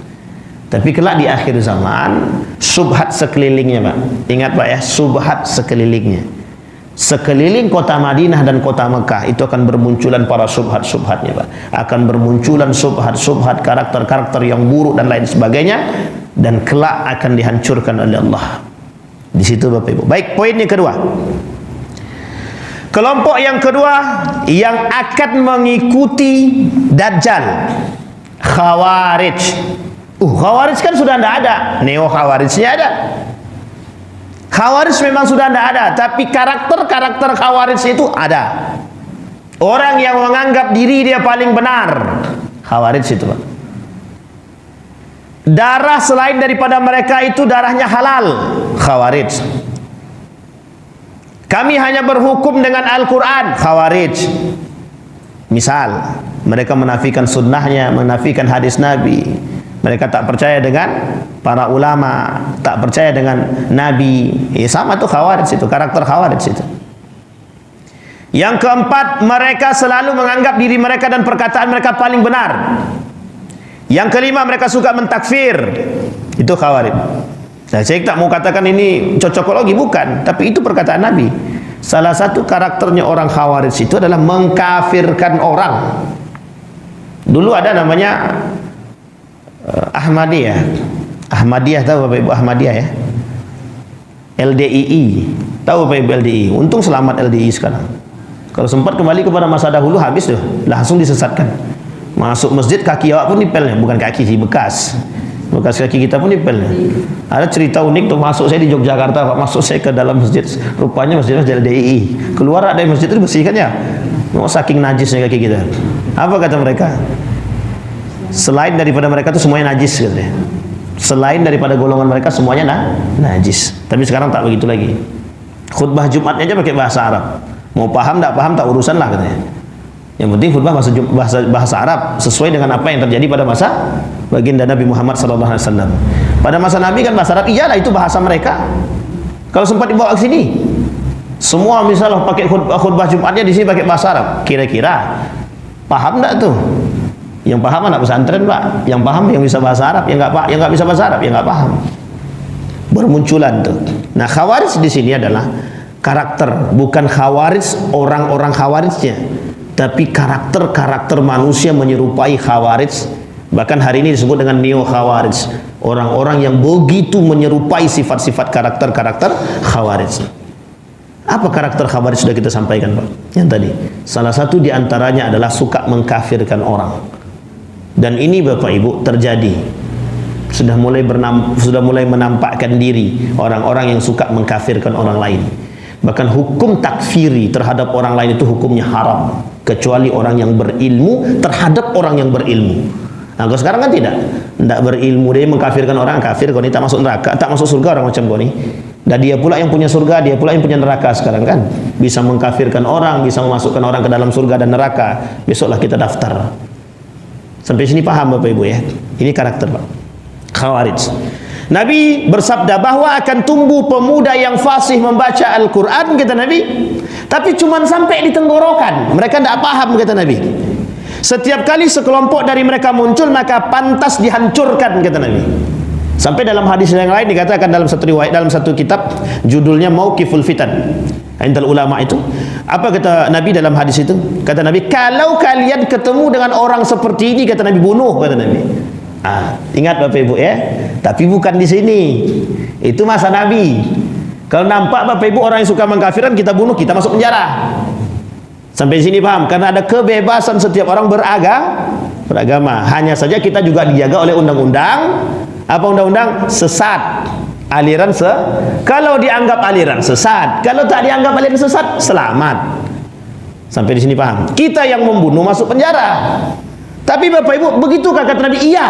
Tapi kelak di akhir zaman, subhat sekelilingnya Pak. Ingat Pak ya, subhat sekelilingnya. Sekeliling kota Madinah dan kota Mekah itu akan bermunculan para subhat-subhatnya Pak. Akan bermunculan subhat-subhat, karakter-karakter yang buruk dan lain sebagainya, dan kelak akan dihancurkan oleh Allah. Di situ Bapak Ibu. Baik, poin yang kedua. Kelompok yang kedua yang akan mengikuti Dajjal, Khawarij. Khawarij kan sudah tidak ada, Neo Khawarijnya ada. Khawarij memang sudah tidak ada, tapi karakter-karakter Khawarij itu ada. Orang yang menganggap diri dia paling benar, Khawarij itu Pak. Darah selain daripada mereka itu darahnya halal, Khawarij. Kami hanya berhukum dengan Al-Quran, Khawarij. Misal, mereka menafikan sunnahnya, menafikan hadis Nabi. Mereka tak percaya dengan para ulama, tak percaya dengan Nabi. Sama tuh Khawarij itu, karakter Khawarij itu. Yang keempat, mereka selalu menganggap diri mereka dan perkataan mereka paling benar. Yang kelima, mereka suka mentakfir. Itu Khawarij. Nah, saya tak mau katakan ini cocokologi, bukan, tapi itu perkataan Nabi. Salah satu karakternya orang Khawarij itu adalah mengkafirkan orang. Dulu ada namanya Ahmadiyah. Ahmadiyah, tahu Bapak Ibu Ahmadiyah ya? LDII. Tahu Bapak Ibu LDII? Untung selamat LDII sekarang. Kalau sempat kembali kepada masa dahulu, habis tuh, langsung disesatkan. Masuk masjid kaki awak pun nipelnya, bukan kaki sih, bekas. bekas kaki kita pun dipel. Ada cerita unik tuh, masuk saya di Yogyakarta, Pak, masuk saya ke dalam masjid, rupanya masjidnya masjid DII. Keluar dari masjid itu bersihkan ya. Oh, saking najisnya kaki kita. Apa kata mereka? Selain daripada mereka itu semuanya najis katanya. Selain daripada golongan mereka semuanya najis. Tapi sekarang tak begitu lagi. Khutbah Jumatnya aja pakai bahasa Arab. Mau paham tak urusan lah katanya. Yang penting khutbah bahasa Arab sesuai dengan apa yang terjadi pada masa baginda Nabi Muhammad SAW. Pada masa Nabi kan bahasa Arab, iyalah itu bahasa mereka. Kalau sempat dibawa ke sini, semua misalnya pakai khutbah Jumatnya di sini pakai bahasa Arab, kira-kira paham tak tuh? Yang paham anak pesantren, Pak. Yang paham yang bisa bahasa Arab, yang nggak bisa bahasa Arab, yang nggak paham. Bermunculan tuh. Nah, Khawarij di sini adalah karakter, bukan Khawarij orang-orang Khawarijnya, tapi karakter manusia menyerupai Khawarij. Bahkan hari ini disebut dengan Neo Khawarij, orang-orang yang begitu menyerupai sifat-sifat karakter Khawarij. Apa karakter Khawarij sudah kita sampaikan, Pak? Yang tadi, salah satu diantaranya adalah suka mengkafirkan orang. Dan ini Bapak Ibu terjadi, sudah mulai menampakkan diri orang-orang yang suka mengkafirkan orang lain. Bahkan hukum takfiri terhadap orang lain itu hukumnya haram, kecuali orang yang berilmu terhadap orang yang berilmu. Nah, kalau sekarang kan tidak berilmu, dia mengkafirkan orang, kafir kau ini tak masuk neraka, tak masuk surga orang macam kau ini. Dan dia pula yang punya surga, dia pula yang punya neraka sekarang kan. Bisa mengkafirkan orang, bisa memasukkan orang ke dalam surga dan neraka. Besoklah kita daftar. Sampai sini paham Bapak Ibu ya? Ini karakter Pak Khawarij. Nabi bersabda bahwa akan tumbuh pemuda yang fasih membaca Al-Quran, kata Nabi, tapi cuma sampai di tenggorokan. Mereka tidak paham, kata Nabi. Setiap kali sekelompok dari mereka muncul, maka pantas dihancurkan, kata Nabi. Sampai dalam hadis yang lain dikatakan, dalam satu riwayat, dalam satu kitab, judulnya Mauqiful Fitan Indal Ulama itu. Apa kata Nabi dalam hadis itu? Kata Nabi, kalau kalian ketemu dengan orang seperti ini, kata Nabi, bunuh, kata Nabi. Ingat Bapak Ibu ya, tapi bukan di sini. Itu masa Nabi. Kalau nampak Bapak Ibu orang yang suka mengkafirkan, kita bunuh, kita masuk penjara. Sampai sini paham? Karena ada kebebasan setiap orang beragama. Hanya saja kita juga dijaga oleh undang-undang. Apa undang-undang? Sesat. Aliran kalau dianggap aliran sesat, kalau tak dianggap aliran sesat, selamat. Sampai di sini paham? Kita yang membunuh masuk penjara. Tapi Bapak Ibu, begitukah kata Nabi? Iya.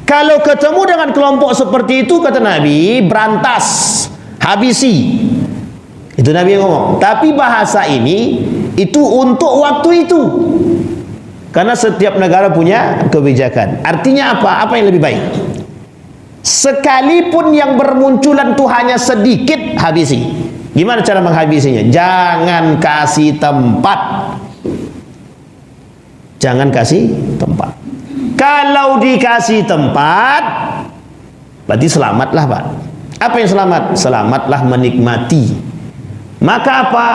Kalau ketemu dengan kelompok seperti itu, kata Nabi, berantas, habisi. Itu Nabi yang ngomong. Tapi bahasa ini itu untuk waktu itu. Karena setiap negara punya kebijakan. Artinya apa? Apa yang lebih baik? Sekalipun yang bermunculan itu hanya sedikit, habisi. Gimana cara menghabisinya? Jangan kasih tempat. Jangan kasih tempat. Kalau dikasih tempat, berarti selamatlah Pak. Apa yang selamat? Selamatlah menikmati. Maka apa?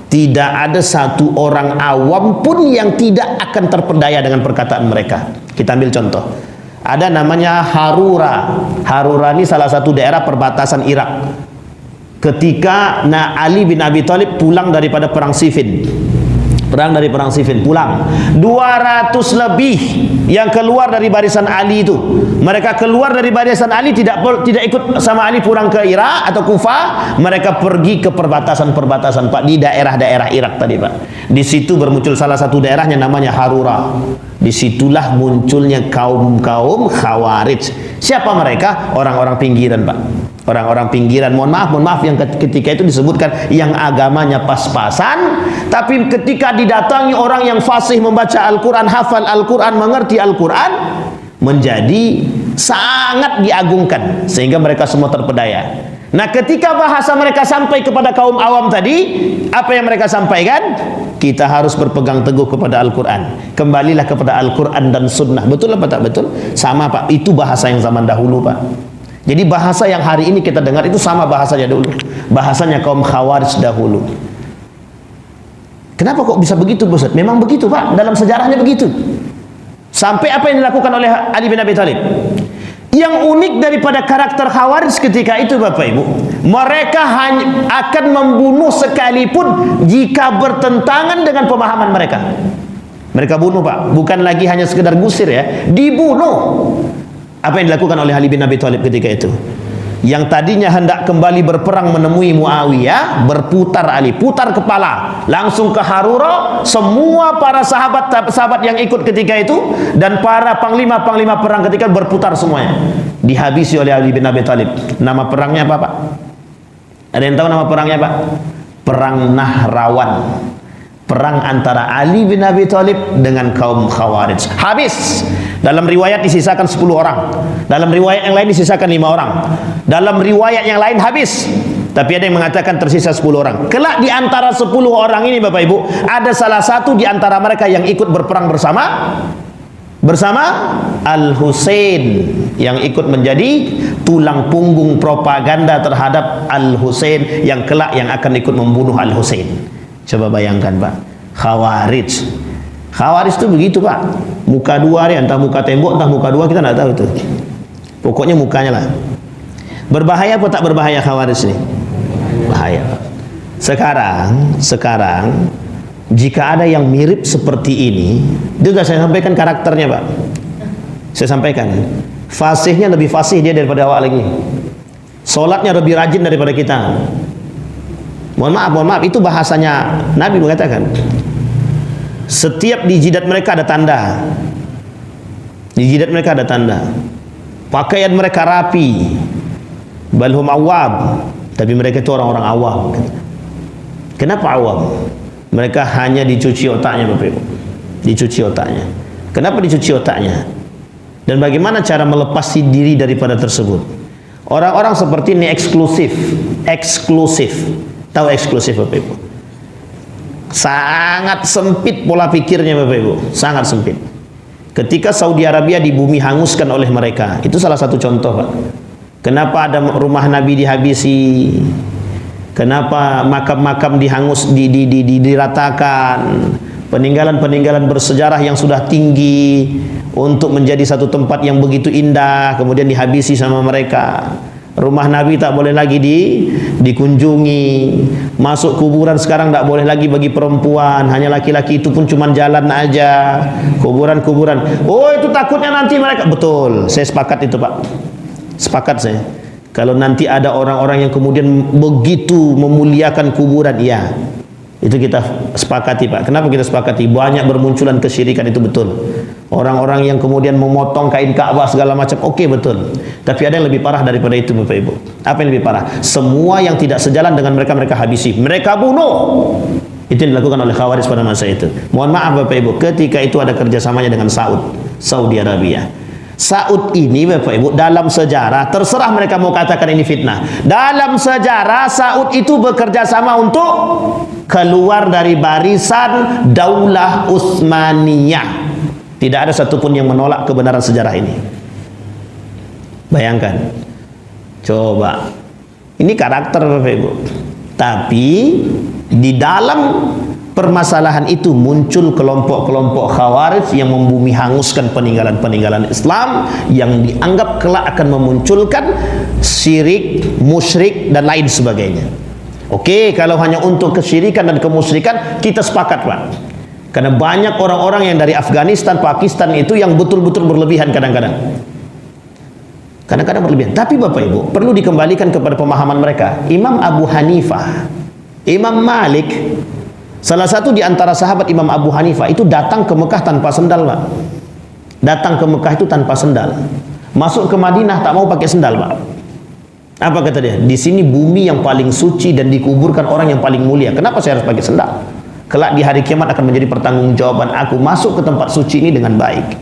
Tidak ada satu orang awam pun yang tidak akan terpedaya dengan perkataan mereka. Kita ambil contoh. Ada namanya Harura. Harura ini salah satu daerah perbatasan Irak. Ketika Ali bin Abi Thalib pulang daripada perang Siffin. Pulang 200 lebih yang keluar dari barisan Ali itu. Mereka keluar dari barisan Ali, tidak ikut sama Ali pulang ke Irak atau Kufah. Mereka pergi ke perbatasan Pak, di daerah-daerah Irak tadi Pak. Di situ bermuncul salah satu daerahnya namanya Harura. Disitulah munculnya kaum-kaum Khawarij. Siapa mereka? Orang-orang pinggiran Pak. Orang-orang pinggiran, mohon maaf yang ketika itu disebutkan yang agamanya pas-pasan, tapi ketika didatangi orang yang fasih membaca Al-Quran, hafal Al-Quran, mengerti Al-Quran, menjadi sangat diagungkan sehingga mereka semua terpedaya. Nah, ketika bahasa mereka sampai kepada kaum awam tadi, apa yang mereka sampaikan? Kita harus berpegang teguh kepada Al-Quran. Kembalilah kepada Al-Quran dan Sunnah. Betul apa tak betul? Sama Pak, itu bahasa yang zaman dahulu Pak. Jadi bahasa yang hari ini kita dengar itu sama bahasanya dulu. Bahasanya kaum Khawarij dahulu. Kenapa kok bisa begitu, Ustaz? Memang begitu Pak, dalam sejarahnya begitu. Sampai apa yang dilakukan oleh Ali bin Abi Thalib. Yang unik daripada karakter Khawarij ketika itu Bapak Ibu, mereka hanya akan membunuh sekalipun jika bertentangan dengan pemahaman mereka. Mereka bunuh Pak, bukan lagi hanya sekedar gusir ya, dibunuh. Apa yang dilakukan oleh Ali bin Abi Thalib ketika itu? Yang tadinya hendak kembali berperang menemui Muawiyah, berputar Ali, putar kepala, langsung ke Harura. Semua para sahabat yang ikut ketika itu dan para panglima-panglima perang ketika berputar semuanya, dihabisi oleh Ali bin Abi Thalib. Nama perangnya apa, Pak? Ada yang tahu nama perangnya, Pak? Perang Nahrawan. Perang antara Ali bin Abi Thalib dengan kaum Khawarij. Habis. Dalam riwayat disisakan 10 orang. Dalam riwayat yang lain disisakan 5 orang. Dalam riwayat yang lain habis. Tapi ada yang mengatakan tersisa 10 orang. Kelak di antara 10 orang ini Bapak Ibu, ada salah satu di antara mereka yang ikut berperang bersama Al-Husain, yang ikut menjadi tulang punggung propaganda terhadap Al-Husain, yang kelak yang akan ikut membunuh Al-Husain. Coba bayangkan, Pak. Khawarij itu begitu, Pak. Muka dua dia, entah muka tembok, entah muka dua, kita tidak tahu itu. Pokoknya mukanya lah. Berbahaya apa tak berbahaya Khawarij ini? Bahaya, Pak. Sekarang jika ada yang mirip seperti ini, itu sudah saya sampaikan karakternya, Pak. Saya sampaikan. Fasihnya lebih fasih dia daripada awal ini. Solatnya lebih rajin daripada kita. Mohon maaf, itu bahasanya Nabi mengatakan. Setiap di jidat mereka ada tanda. Di jidat mereka ada tanda. Pakaian mereka rapi. Balhum awam. Tapi mereka itu orang-orang awam. Kenapa awam? Mereka hanya dicuci otaknya, Bapak Ibu. Dicuci otaknya. Kenapa dicuci otaknya? Dan bagaimana cara melepas diri daripada tersebut? Orang-orang seperti ini eksklusif. Tahu eksklusif, Bapak Ibu? Sangat sempit pola pikirnya, Bapak Ibu. Sangat sempit. Ketika Saudi Arabia di bumi hanguskan oleh mereka, itu salah satu contoh, Pak. Kenapa ada rumah Nabi dihabisi? Kenapa makam-makam diratakan? Peninggalan-peninggalan bersejarah yang sudah tinggi untuk menjadi satu tempat yang begitu indah, kemudian dihabisi sama mereka. Rumah Nabi tak boleh lagi dikunjungi. Masuk kuburan sekarang tak boleh lagi bagi perempuan, hanya laki-laki, itu pun cuma jalan aja. Kuburan-kuburan. Oh, itu takutnya nanti mereka. Betul, saya sepakat itu, Pak. Sepakat saya. Kalau nanti ada orang-orang yang kemudian begitu memuliakan kuburan, iya. Itu kita sepakati, Pak. Kenapa kita sepakati? Banyak bermunculan kesyirikan, itu betul. Orang-orang yang kemudian memotong kain Ka'bah segala macam, oke, betul. Tapi ada yang lebih parah daripada itu, Bapak Ibu. Apa yang lebih parah? Semua yang tidak sejalan dengan mereka habisi, mereka bunuh. Itu yang dilakukan oleh Khawarij pada masa itu. Mohon maaf, Bapak Ibu, ketika itu ada kerjasamanya dengan Saudi Arabia. Saud ini, Bapak Ibu, dalam sejarah, terserah mereka mau katakan ini fitnah, dalam sejarah Saud itu bekerja sama untuk keluar dari barisan Daulah Utsmaniyah. Tidak ada satupun yang menolak kebenaran sejarah ini. Bayangkan. Coba. Ini karakter, Bapak Ibu. Tapi di dalam permasalahan itu muncul kelompok-kelompok Khawarij yang membumi hanguskan peninggalan-peninggalan Islam yang dianggap kelak akan memunculkan syirik, musyrik dan lain sebagainya. Oke, kalau hanya untuk kesyirikan dan kemusyrikan kita sepakat, Pak. Karena banyak orang-orang yang dari Afghanistan, Pakistan itu yang betul-betul berlebihan kadang-kadang. Kadang-kadang berlebihan. Tapi Bapak Ibu, perlu dikembalikan kepada pemahaman mereka. Imam Abu Hanifah, Imam Malik, salah satu di antara sahabat Imam Abu Hanifah itu datang ke Mekah tanpa sendal, Pak. Datang ke Mekah itu tanpa sendal. Masuk ke Madinah tak mau pakai sendal, Pak. Apa kata dia? Di sini bumi yang paling suci dan dikuburkan orang yang paling mulia. Kenapa saya harus pakai sendal? Kelak di hari kiamat akan menjadi pertanggungjawaban aku masuk ke tempat suci ini dengan baik.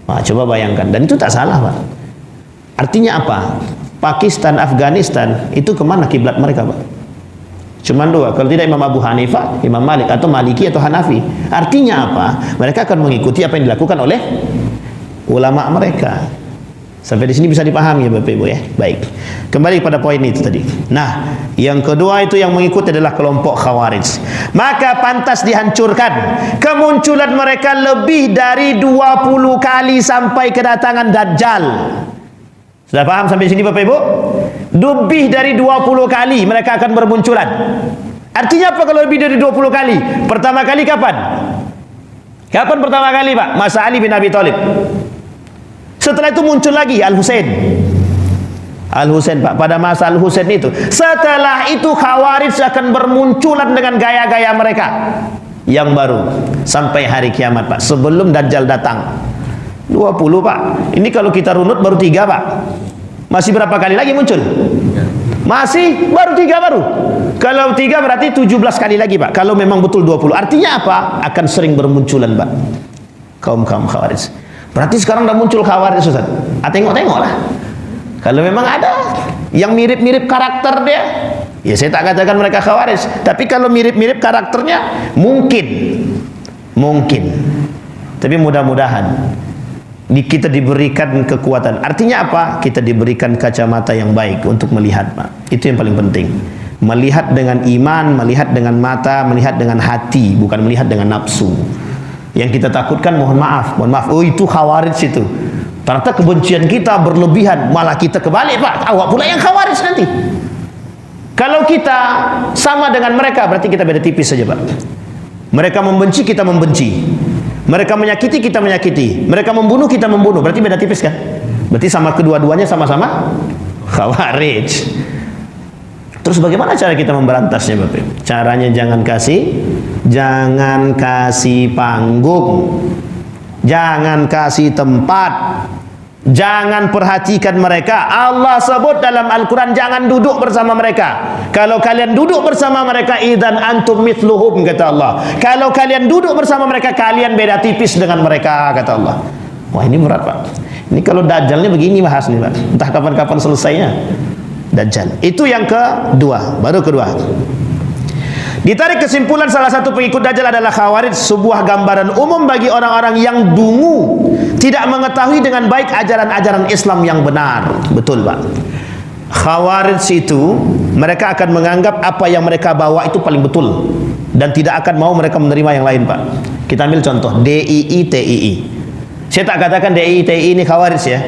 Nah, coba bayangkan. Dan itu tak salah, Pak. Artinya apa? Pakistan, Afghanistan itu kemana kiblat mereka, Pak? Cuman dua. Kalau tidak Imam Abu Hanifah, Imam Malik, atau Maliki atau Hanafi. Artinya apa? Mereka akan mengikuti apa yang dilakukan oleh ulama mereka. Sampai di sini bisa dipahami ya Bapak Ibu ya. Baik. Kembali pada poin itu tadi. Nah, yang kedua itu yang mengikuti adalah kelompok Khawarij. Maka pantas dihancurkan. Kemunculan mereka lebih dari 20 kali sampai kedatangan Dajjal. Sudah paham sampai sini Bapak Ibu? Lebih dari 20 kali mereka akan bermunculan. Artinya apa kalau lebih dari 20 kali? Pertama kali kapan? Kapan pertama kali, Pak? Masa Ali bin Abi Thalib. Setelah itu muncul lagi Al-Husain. Al-Husain, Pak, pada masa Al-Husain itu. Setelah itu Khawarij akan bermunculan dengan gaya-gaya mereka yang baru sampai hari kiamat, Pak, sebelum Dajjal datang. 20, Pak. Ini kalau kita runut baru 3, Pak. Masih berapa kali lagi muncul? Masih baru 3 baru. Kalau 3 berarti 17 kali lagi, Pak. Kalau memang betul 20. Artinya apa? Akan sering bermunculan, Pak, kaum-kaum Khawarij. Berarti sekarang udah muncul Khawarij, Ustaz. Tengok-tengok lah. Kalau memang ada yang mirip-mirip karakter dia, ya saya tak katakan mereka Khawarij. Tapi kalau mirip-mirip karakternya, mungkin. Tapi mudah-mudahan kita diberikan kekuatan. Artinya apa? Kita diberikan kacamata yang baik untuk melihat, Pak. Itu yang paling penting. Melihat dengan iman, melihat dengan mata, melihat dengan hati, bukan melihat dengan nafsu. Yang kita takutkan, mohon maaf, oh itu Khawarij itu. Ternyata kebencian kita berlebihan, malah kita kebalik, Pak. Awak pula yang Khawarij nanti. Kalau kita sama dengan mereka, berarti kita beda tipis saja, Pak. Mereka membenci, kita membenci. Mereka menyakiti, kita menyakiti. Mereka membunuh, kita membunuh. Berarti beda tipis kan? Berarti sama kedua-duanya sama-sama Khawarij. Terus bagaimana cara kita memberantasnya, Bapak? Caranya jangan kasih panggung, jangan kasih tempat, jangan perhatikan mereka. Allah sebut dalam Al-Quran, jangan duduk bersama mereka. Kalau kalian duduk bersama mereka, idzan antum mithluhum, kata Allah. Kalau kalian duduk bersama mereka, kalian beda tipis dengan mereka, kata Allah. Wah, ini berat, Pak. Ini kalau Dajjalnya begini bahas nih, Pak. Entah kapan-kapan selesainya Dajjal. Itu yang kedua, baru kedua. Ditarik kesimpulan, salah satu pengikut Dajjal adalah Khawarij, sebuah gambaran umum bagi orang-orang yang dungu, tidak mengetahui dengan baik ajaran-ajaran Islam yang benar. Betul, Pak. Khawarij itu mereka akan menganggap apa yang mereka bawa itu paling betul dan tidak akan mau mereka menerima yang lain, Pak. Kita ambil contoh DII TII. Saya tak katakan DII TII ini Khawarij ya,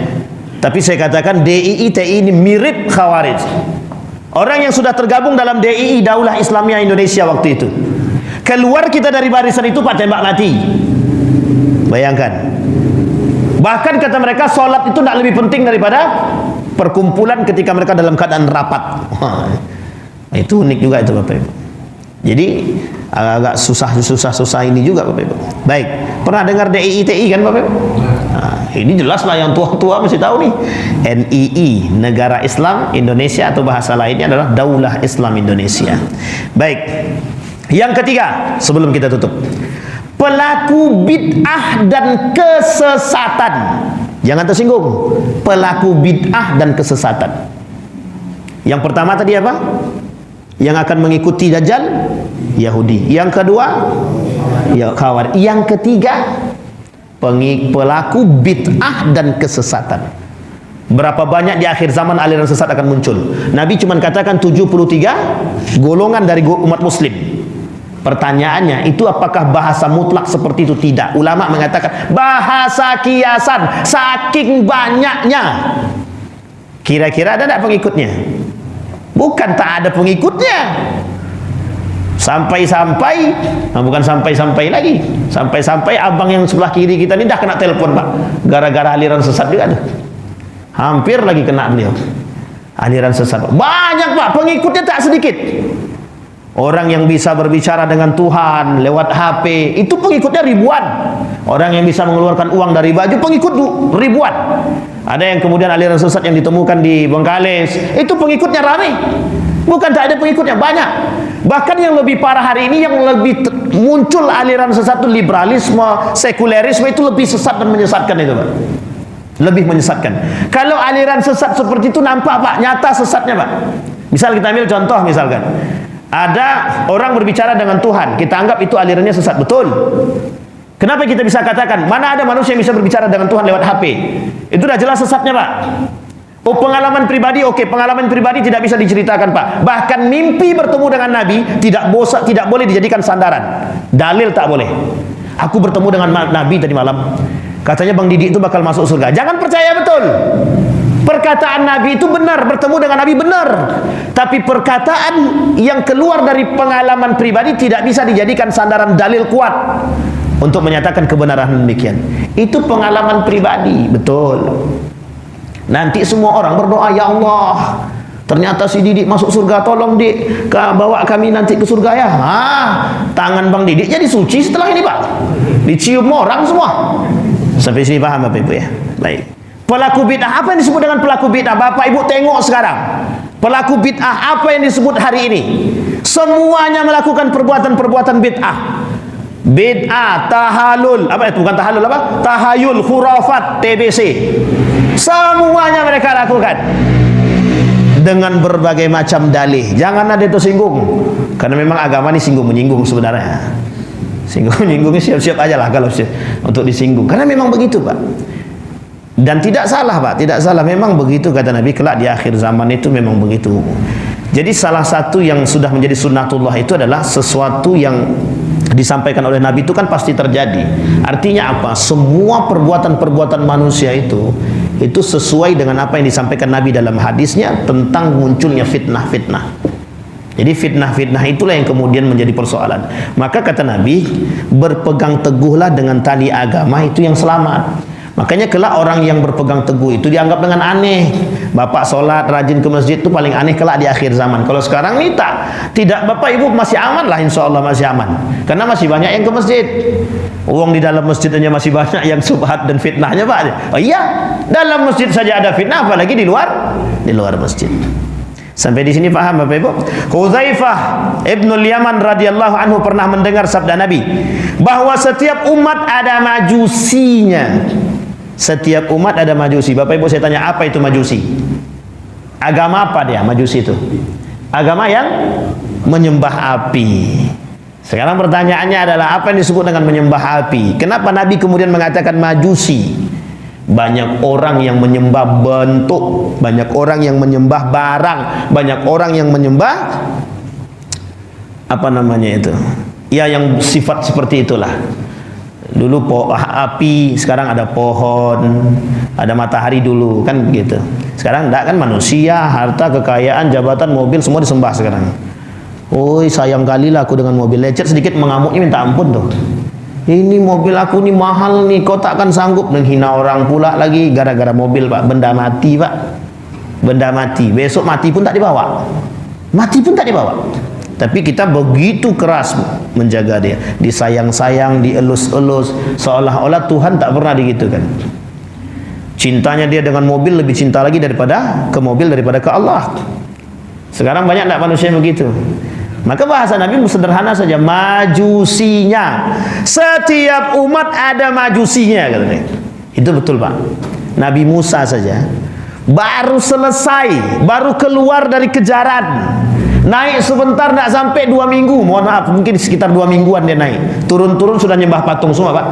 tapi saya katakan DII TII ini mirip Khawarij. Orang yang sudah tergabung dalam DII, Daulah Islamiyah Indonesia waktu itu, keluar kita dari barisan itu, Pak, tembak mati. Bayangkan. Bahkan kata mereka, sholat itu tidak lebih penting daripada perkumpulan ketika mereka dalam keadaan rapat. Wah, itu unik juga itu, Bapak Ibu. Jadi agak susah ini juga, Bapak Ibu. Baik, pernah dengar DII TII kan, Bapak Ibu? Nah, ini jelas lah, yang tua-tua mesti tahu nih. NII, Negara Islam Indonesia, atau bahasa lainnya adalah Daulah Islam Indonesia. Baik, yang ketiga sebelum kita tutup, pelaku bid'ah dan kesesatan. Jangan tersinggung, pelaku bid'ah dan kesesatan. Yang pertama tadi apa? Yang akan mengikuti Dajjal, Yahudi. Yang kedua, ya Khawarij. Yang ketiga, pelaku bid'ah dan kesesatan. Berapa banyak di akhir zaman aliran sesat akan muncul? Nabi cuma katakan 73 golongan dari umat muslim. Pertanyaannya, itu apakah bahasa mutlak seperti itu? Tidak. Ulama mengatakan bahasa kiasan, saking banyaknya. Kira-kira ada tidak pengikutnya? Bukan tak ada pengikutnya. Sampai-sampai, bukan sampai-sampai lagi, sampai-sampai abang yang sebelah kiri kita ini dah kena telepon, Pak, gara-gara aliran sesat juga tuh. Hampir lagi kena beliau. Aliran sesat banyak, Pak, pengikutnya tak sedikit. Orang yang bisa berbicara dengan Tuhan lewat HP, itu pengikutnya ribuan. Orang yang bisa mengeluarkan uang dari baju, pengikut ribuan. Ada yang kemudian aliran sesat yang ditemukan di Bengkalis, itu pengikutnya ramai. Bukan tak ada pengikutnya, banyak. Bahkan yang lebih parah hari ini, yang lebih muncul aliran sesat itu liberalisme, sekulerisme, itu lebih sesat dan menyesatkan itu, Pak. Lebih menyesatkan. Kalau aliran sesat seperti itu nampak, Pak, nyata sesatnya, Pak. Misal kita ambil contoh, misalkan ada orang berbicara dengan Tuhan, kita anggap itu alirannya sesat, betul. Kenapa kita bisa katakan mana ada manusia yang bisa berbicara dengan Tuhan lewat HP? Itu sudah jelas sesatnya, Pak. Oh, pengalaman pribadi, oke, pengalaman pribadi tidak bisa diceritakan, Pak. Bahkan mimpi bertemu dengan Nabi tidak boleh dijadikan sandaran. Dalil tak boleh. Aku bertemu dengan Nabi tadi malam, katanya Bang Didi itu bakal masuk surga. Jangan percaya betul. Perkataan Nabi itu benar, bertemu dengan Nabi benar, tapi perkataan yang keluar dari pengalaman pribadi tidak bisa dijadikan sandaran dalil kuat. untuk menyatakan kebenaran demikian. Itu pengalaman pribadi, betul. Nanti semua orang berdoa, ya Allah, ternyata si Didik masuk surga, tolong Dik, bawa kami nanti ke surga ya. Tangan Bang Didik jadi suci setelah ini Pak, dicium orang semua. Sampai sini paham Bapak Ibu ya? Baik. Pelaku bid'ah, apa yang disebut dengan pelaku bid'ah? Bapak Ibu tengok sekarang, pelaku bid'ah apa yang disebut hari ini? Semuanya melakukan perbuatan-perbuatan bid'ah. Bid'ah, tahalul, apa itu? Bukan tahalul, apa? Tahayul, khurafat, TBC. Semuanya mereka lakukan dengan berbagai macam dalih. Jangan ada tersinggung, karena memang agama ini singgung menyinggung sebenarnya. Singgung menyinggungnya siap-siap aja lah kalau untuk disinggung, karena memang begitu Pak. Dan tidak salah Pak, tidak salah, memang begitu kata Nabi, kelak di akhir zaman itu memang begitu. Jadi salah satu yang sudah menjadi sunnatullah itu adalah sesuatu yang disampaikan oleh Nabi itu kan pasti terjadi. Artinya apa? Semua perbuatan-perbuatan manusia itu sesuai dengan apa yang disampaikan Nabi dalam hadisnya tentang munculnya fitnah-fitnah. Jadi fitnah-fitnah itulah yang kemudian menjadi persoalan. Maka kata Nabi, berpegang teguhlah dengan tali agama, itu yang selamat. Makanya kelak orang yang berpegang teguh itu dianggap dengan aneh. Bapak sholat rajin ke masjid itu paling aneh kelak di akhir zaman. Kalau sekarang ini tidak, Bapak Ibu masih aman lah, insya Allah masih aman, karena masih banyak yang ke masjid. Uang di dalam masjidnya masih banyak yang subhat dan fitnahnya Pak. Oh iya, dalam masjid saja ada fitnah, apalagi di luar masjid. Sampai di sini paham Bapak Ibu? Hudzaifah Ibnul Yaman radhiyallahu anhu pernah mendengar sabda Nabi bahwa setiap umat ada majusinya. Setiap umat ada majusi. Bapak Ibu saya tanya, apa itu majusi? Agama apa dia majusi itu? Agama yang menyembah api. Sekarang pertanyaannya adalah, apa yang disebut dengan menyembah api? Kenapa Nabi kemudian mengatakan majusi? Banyak orang yang menyembah bentuk, banyak orang yang menyembah barang, banyak orang yang menyembah apa namanya itu? Ya, yang sifat seperti itulah. Dulu api, sekarang ada pohon, ada matahari dulu kan gitu. Sekarang enggak, kan manusia, harta, kekayaan, jabatan, mobil semua disembah sekarang. Oi, sayang kali lah aku dengan mobil. Lecet sedikit mengamuknya minta ampun tuh. Ini mobil aku nih mahal nih, kau takkan sanggup. Menghina orang pula lagi gara-gara mobil Pak. Benda mati Pak, benda mati. Besok mati pun tak dibawa, mati pun tak dibawa. Tapi kita begitu keras menjaga dia, disayang-sayang, dielus-elus, seolah-olah Tuhan tak pernah digitukan. Cintanya dia dengan mobil lebih cinta lagi daripada ke mobil, daripada ke Allah. Sekarang banyak tak manusia begitu? Maka bahasa Nabi sederhana saja, majusinya. Setiap umat ada majusinya katanya. Itu betul Pak. Nabi Musa saja baru selesai, baru keluar dari kejaran, naik sebentar tidak sampai 2 minggu, mohon maaf, mungkin sekitar 2 mingguan dia naik. Turun-turun sudah nyembah patung semua Pak.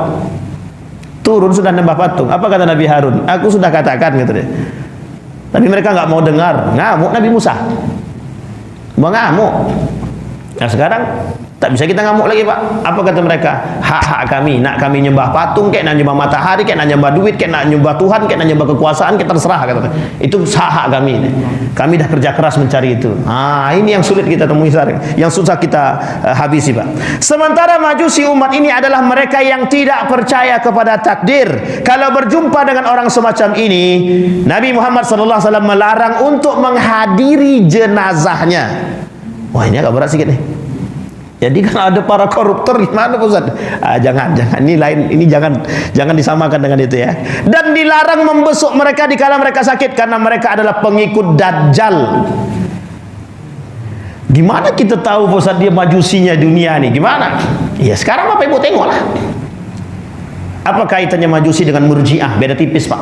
Turun sudah nyembah patung. Apa kata Nabi Harun? Aku sudah katakan gitu deh. Tapi mereka nggak mau dengar. Ngamuk Nabi Musa, mengamuk. Nah sekarang tak bisa kita ngamuk lagi Pak. Apa kata mereka? Hak-hak kami, nak kami nyembah patung, kayak nak nyembah matahari, kayak nak nyembah duit, kayak nak nyembah Tuhan, kayak nak nyembah kekuasaan, kita terserah kata. Itu hak-hak kami ini. Kami dah kerja keras mencari itu. Ini yang sulit kita temui sekarang, yang susah kita habisi Pak. Sementara majusi umat ini adalah mereka yang tidak percaya kepada takdir. Kalau berjumpa dengan orang semacam ini, Nabi Muhammad SAW melarang untuk menghadiri jenazahnya. Wah, ini agak berat sedikit nih. Jadi kan ada para koruptor gimana Pak Ustaz? Jangan, ini lain, ini jangan disamakan dengan itu ya. Dan dilarang membesuk mereka dikala mereka sakit, karena mereka adalah pengikut Dajjal. Gimana kita tahu Pak Ustaz dia majusinya dunia nih? Gimana? Ya sekarang Bapak Ibu tengoklah. Apa kaitannya majusi dengan murjiah? Beda tipis Pak.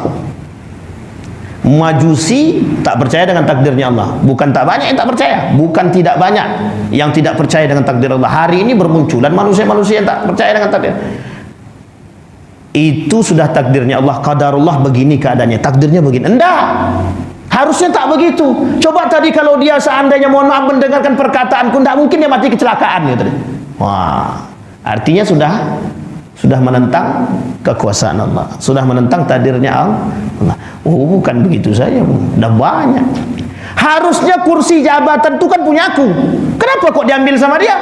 Majusi tak percaya dengan takdirnya Allah. Bukan tak banyak yang tak percaya, bukan tidak banyak yang tidak percaya dengan takdir Allah. Hari ini bermunculan manusia-manusia yang tak percaya dengan takdir. Itu sudah takdirnya Allah, qadarullah begini keadaannya, takdirnya begini. Enggak, harusnya tak begitu. Coba tadi kalau dia seandainya mohon maaf mendengarkan perkataanku, enggak mungkin dia mati kecelakaan gitu. Wah, artinya sudah menentang kekuasaan Allah, sudah menentang takdirnya Allah. Oh, bukan begitu saja, udah banyak. Harusnya kursi jabatan itu kan punya aku. Kenapa kok diambil sama dia?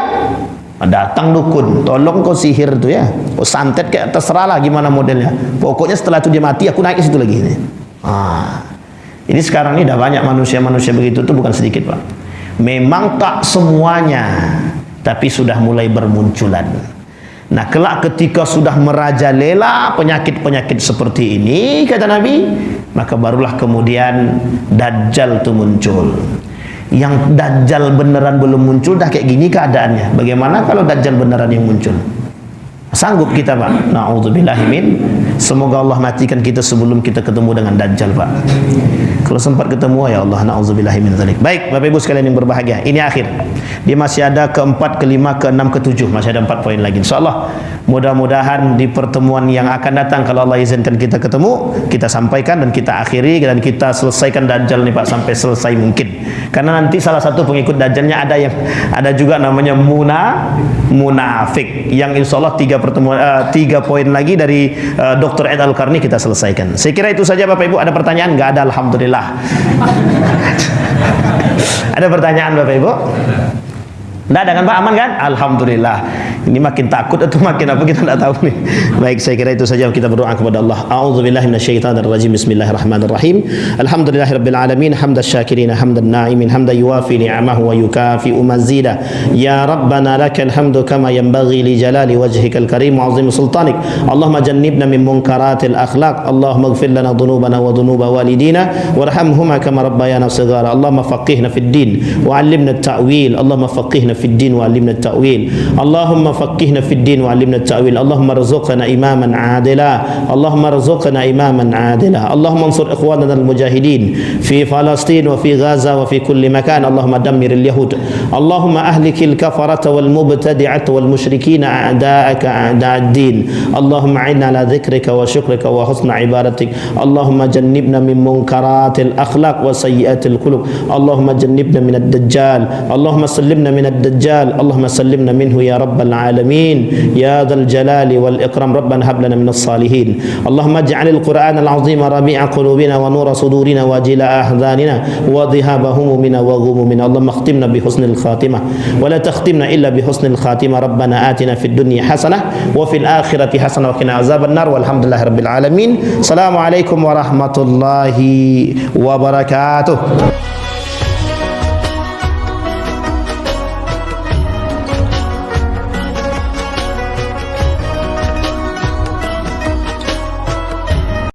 Datang dukun, tolong kau sihir tu ya, kau santet kayak terserah lah gimana modelnya, pokoknya setelah itu dia mati aku naik ke situ lagi. Ini sekarang ini dah banyak manusia-manusia begitu tuh, bukan sedikit Pak. Memang tak semuanya, tapi sudah mulai bermunculan. Nah, kelak ketika sudah merajalela penyakit-penyakit seperti ini, kata Nabi, maka barulah kemudian Dajjal itu muncul. Yang Dajjal beneran belum muncul dah kayak gini keadaannya. Bagaimana kalau Dajjal beneran yang muncul? Sanggup kita Pak? Na'udzubillahimin. Semoga Allah matikan kita sebelum kita ketemu dengan Dajjal Pak. Kalau sempat ketemu, ya Allah, na'udzubillahimin dzalik. Baik Bapak Ibu sekalian yang berbahagia, ini akhir. Dia masih ada keempat, kelima, keenam, ketujuh, masih ada 4 poin lagi. InsyaAllah mudah-mudahan di pertemuan yang akan datang, kalau Allah izinkan kita ketemu, kita sampaikan dan kita akhiri dan kita selesaikan Dajjal nih Pak sampai selesai mungkin. Karena nanti salah satu pengikut Dajjalnya ada juga namanya munafik, yang insyaallah 3 poin lagi dari Dr. Ed Al-Qarni kita selesaikan. Saya kira itu saja Bapak Ibu. Ada pertanyaan? Enggak ada, alhamdulillah. Ada pertanyaan Bapak Ibu? Tidak ada kan Pak? Aman kan? Alhamdulillah. Ini makin takut atau makin apa kita tidak tahu nih. Baik, saya kira itu saja, kita berdoa kepada Allah. A'udzubillahi minasyaitonirrajim. Bismillahirrahmanirrahim. Alhamdulillahirabbil alamin, hamdan syakirin, hamdan na'imin, hamdan yuwafi ni'amahu wa yukafi'u mazida. Ya Rabbana lakal hamdu kama yanbaghi li jalali wajhikal karim wa 'azimi sultanik. Allahumma jannibna min munkaratil akhlaq. Allahumma ighfir lana dhunubana wa dhunuba walidina warhamhuma kama rabbayana shighara. Allahumma faqihna fid din wa 'allimna at-ta'wil. Allahumma faqihna في الدين وعلمنا التأويل. اللهم فقهنا في الدين وعلمنا التأويل. اللهم ارزقنا إماما عادلا. اللهم ارزقنا إماما عادلا. اللهم انصر إخواننا المجاهدين في فلسطين وفي غزة وفي كل مكان. اللهم دمر اليهود. اللهم أهلك الكفرة والمبتدعة والمشركين أعداءك أعداء الدين. اللهم أعنا على ذكرك وشكرك وحسن عبادتك. اللهم جنبنا من منكرات الأخلاق وسيئات القلوب. اللهم جنبنا من الدجال. اللهم سلمنا من الدجال. اللهم سلمنا منه يا رب العالمين يا ذا الجلال والإكرام. ربنا هب لنا من الصالحين. اللهم اجعل القرآن العظيم ربيع قلوبنا ونور صدورنا وجلاء أحزاننا وذهاب همومنا وغمومنا. اللهم اختمنا بحسن الخاتمة ولا تختمنا إلا بحسن الخاتمة. ربنا آتنا في الدنيا حسنة وفي الآخرة حسنة وقنا عذاب النار والحمد لله رب العالمين. السلام عليكم ورحمة الله وبركاته.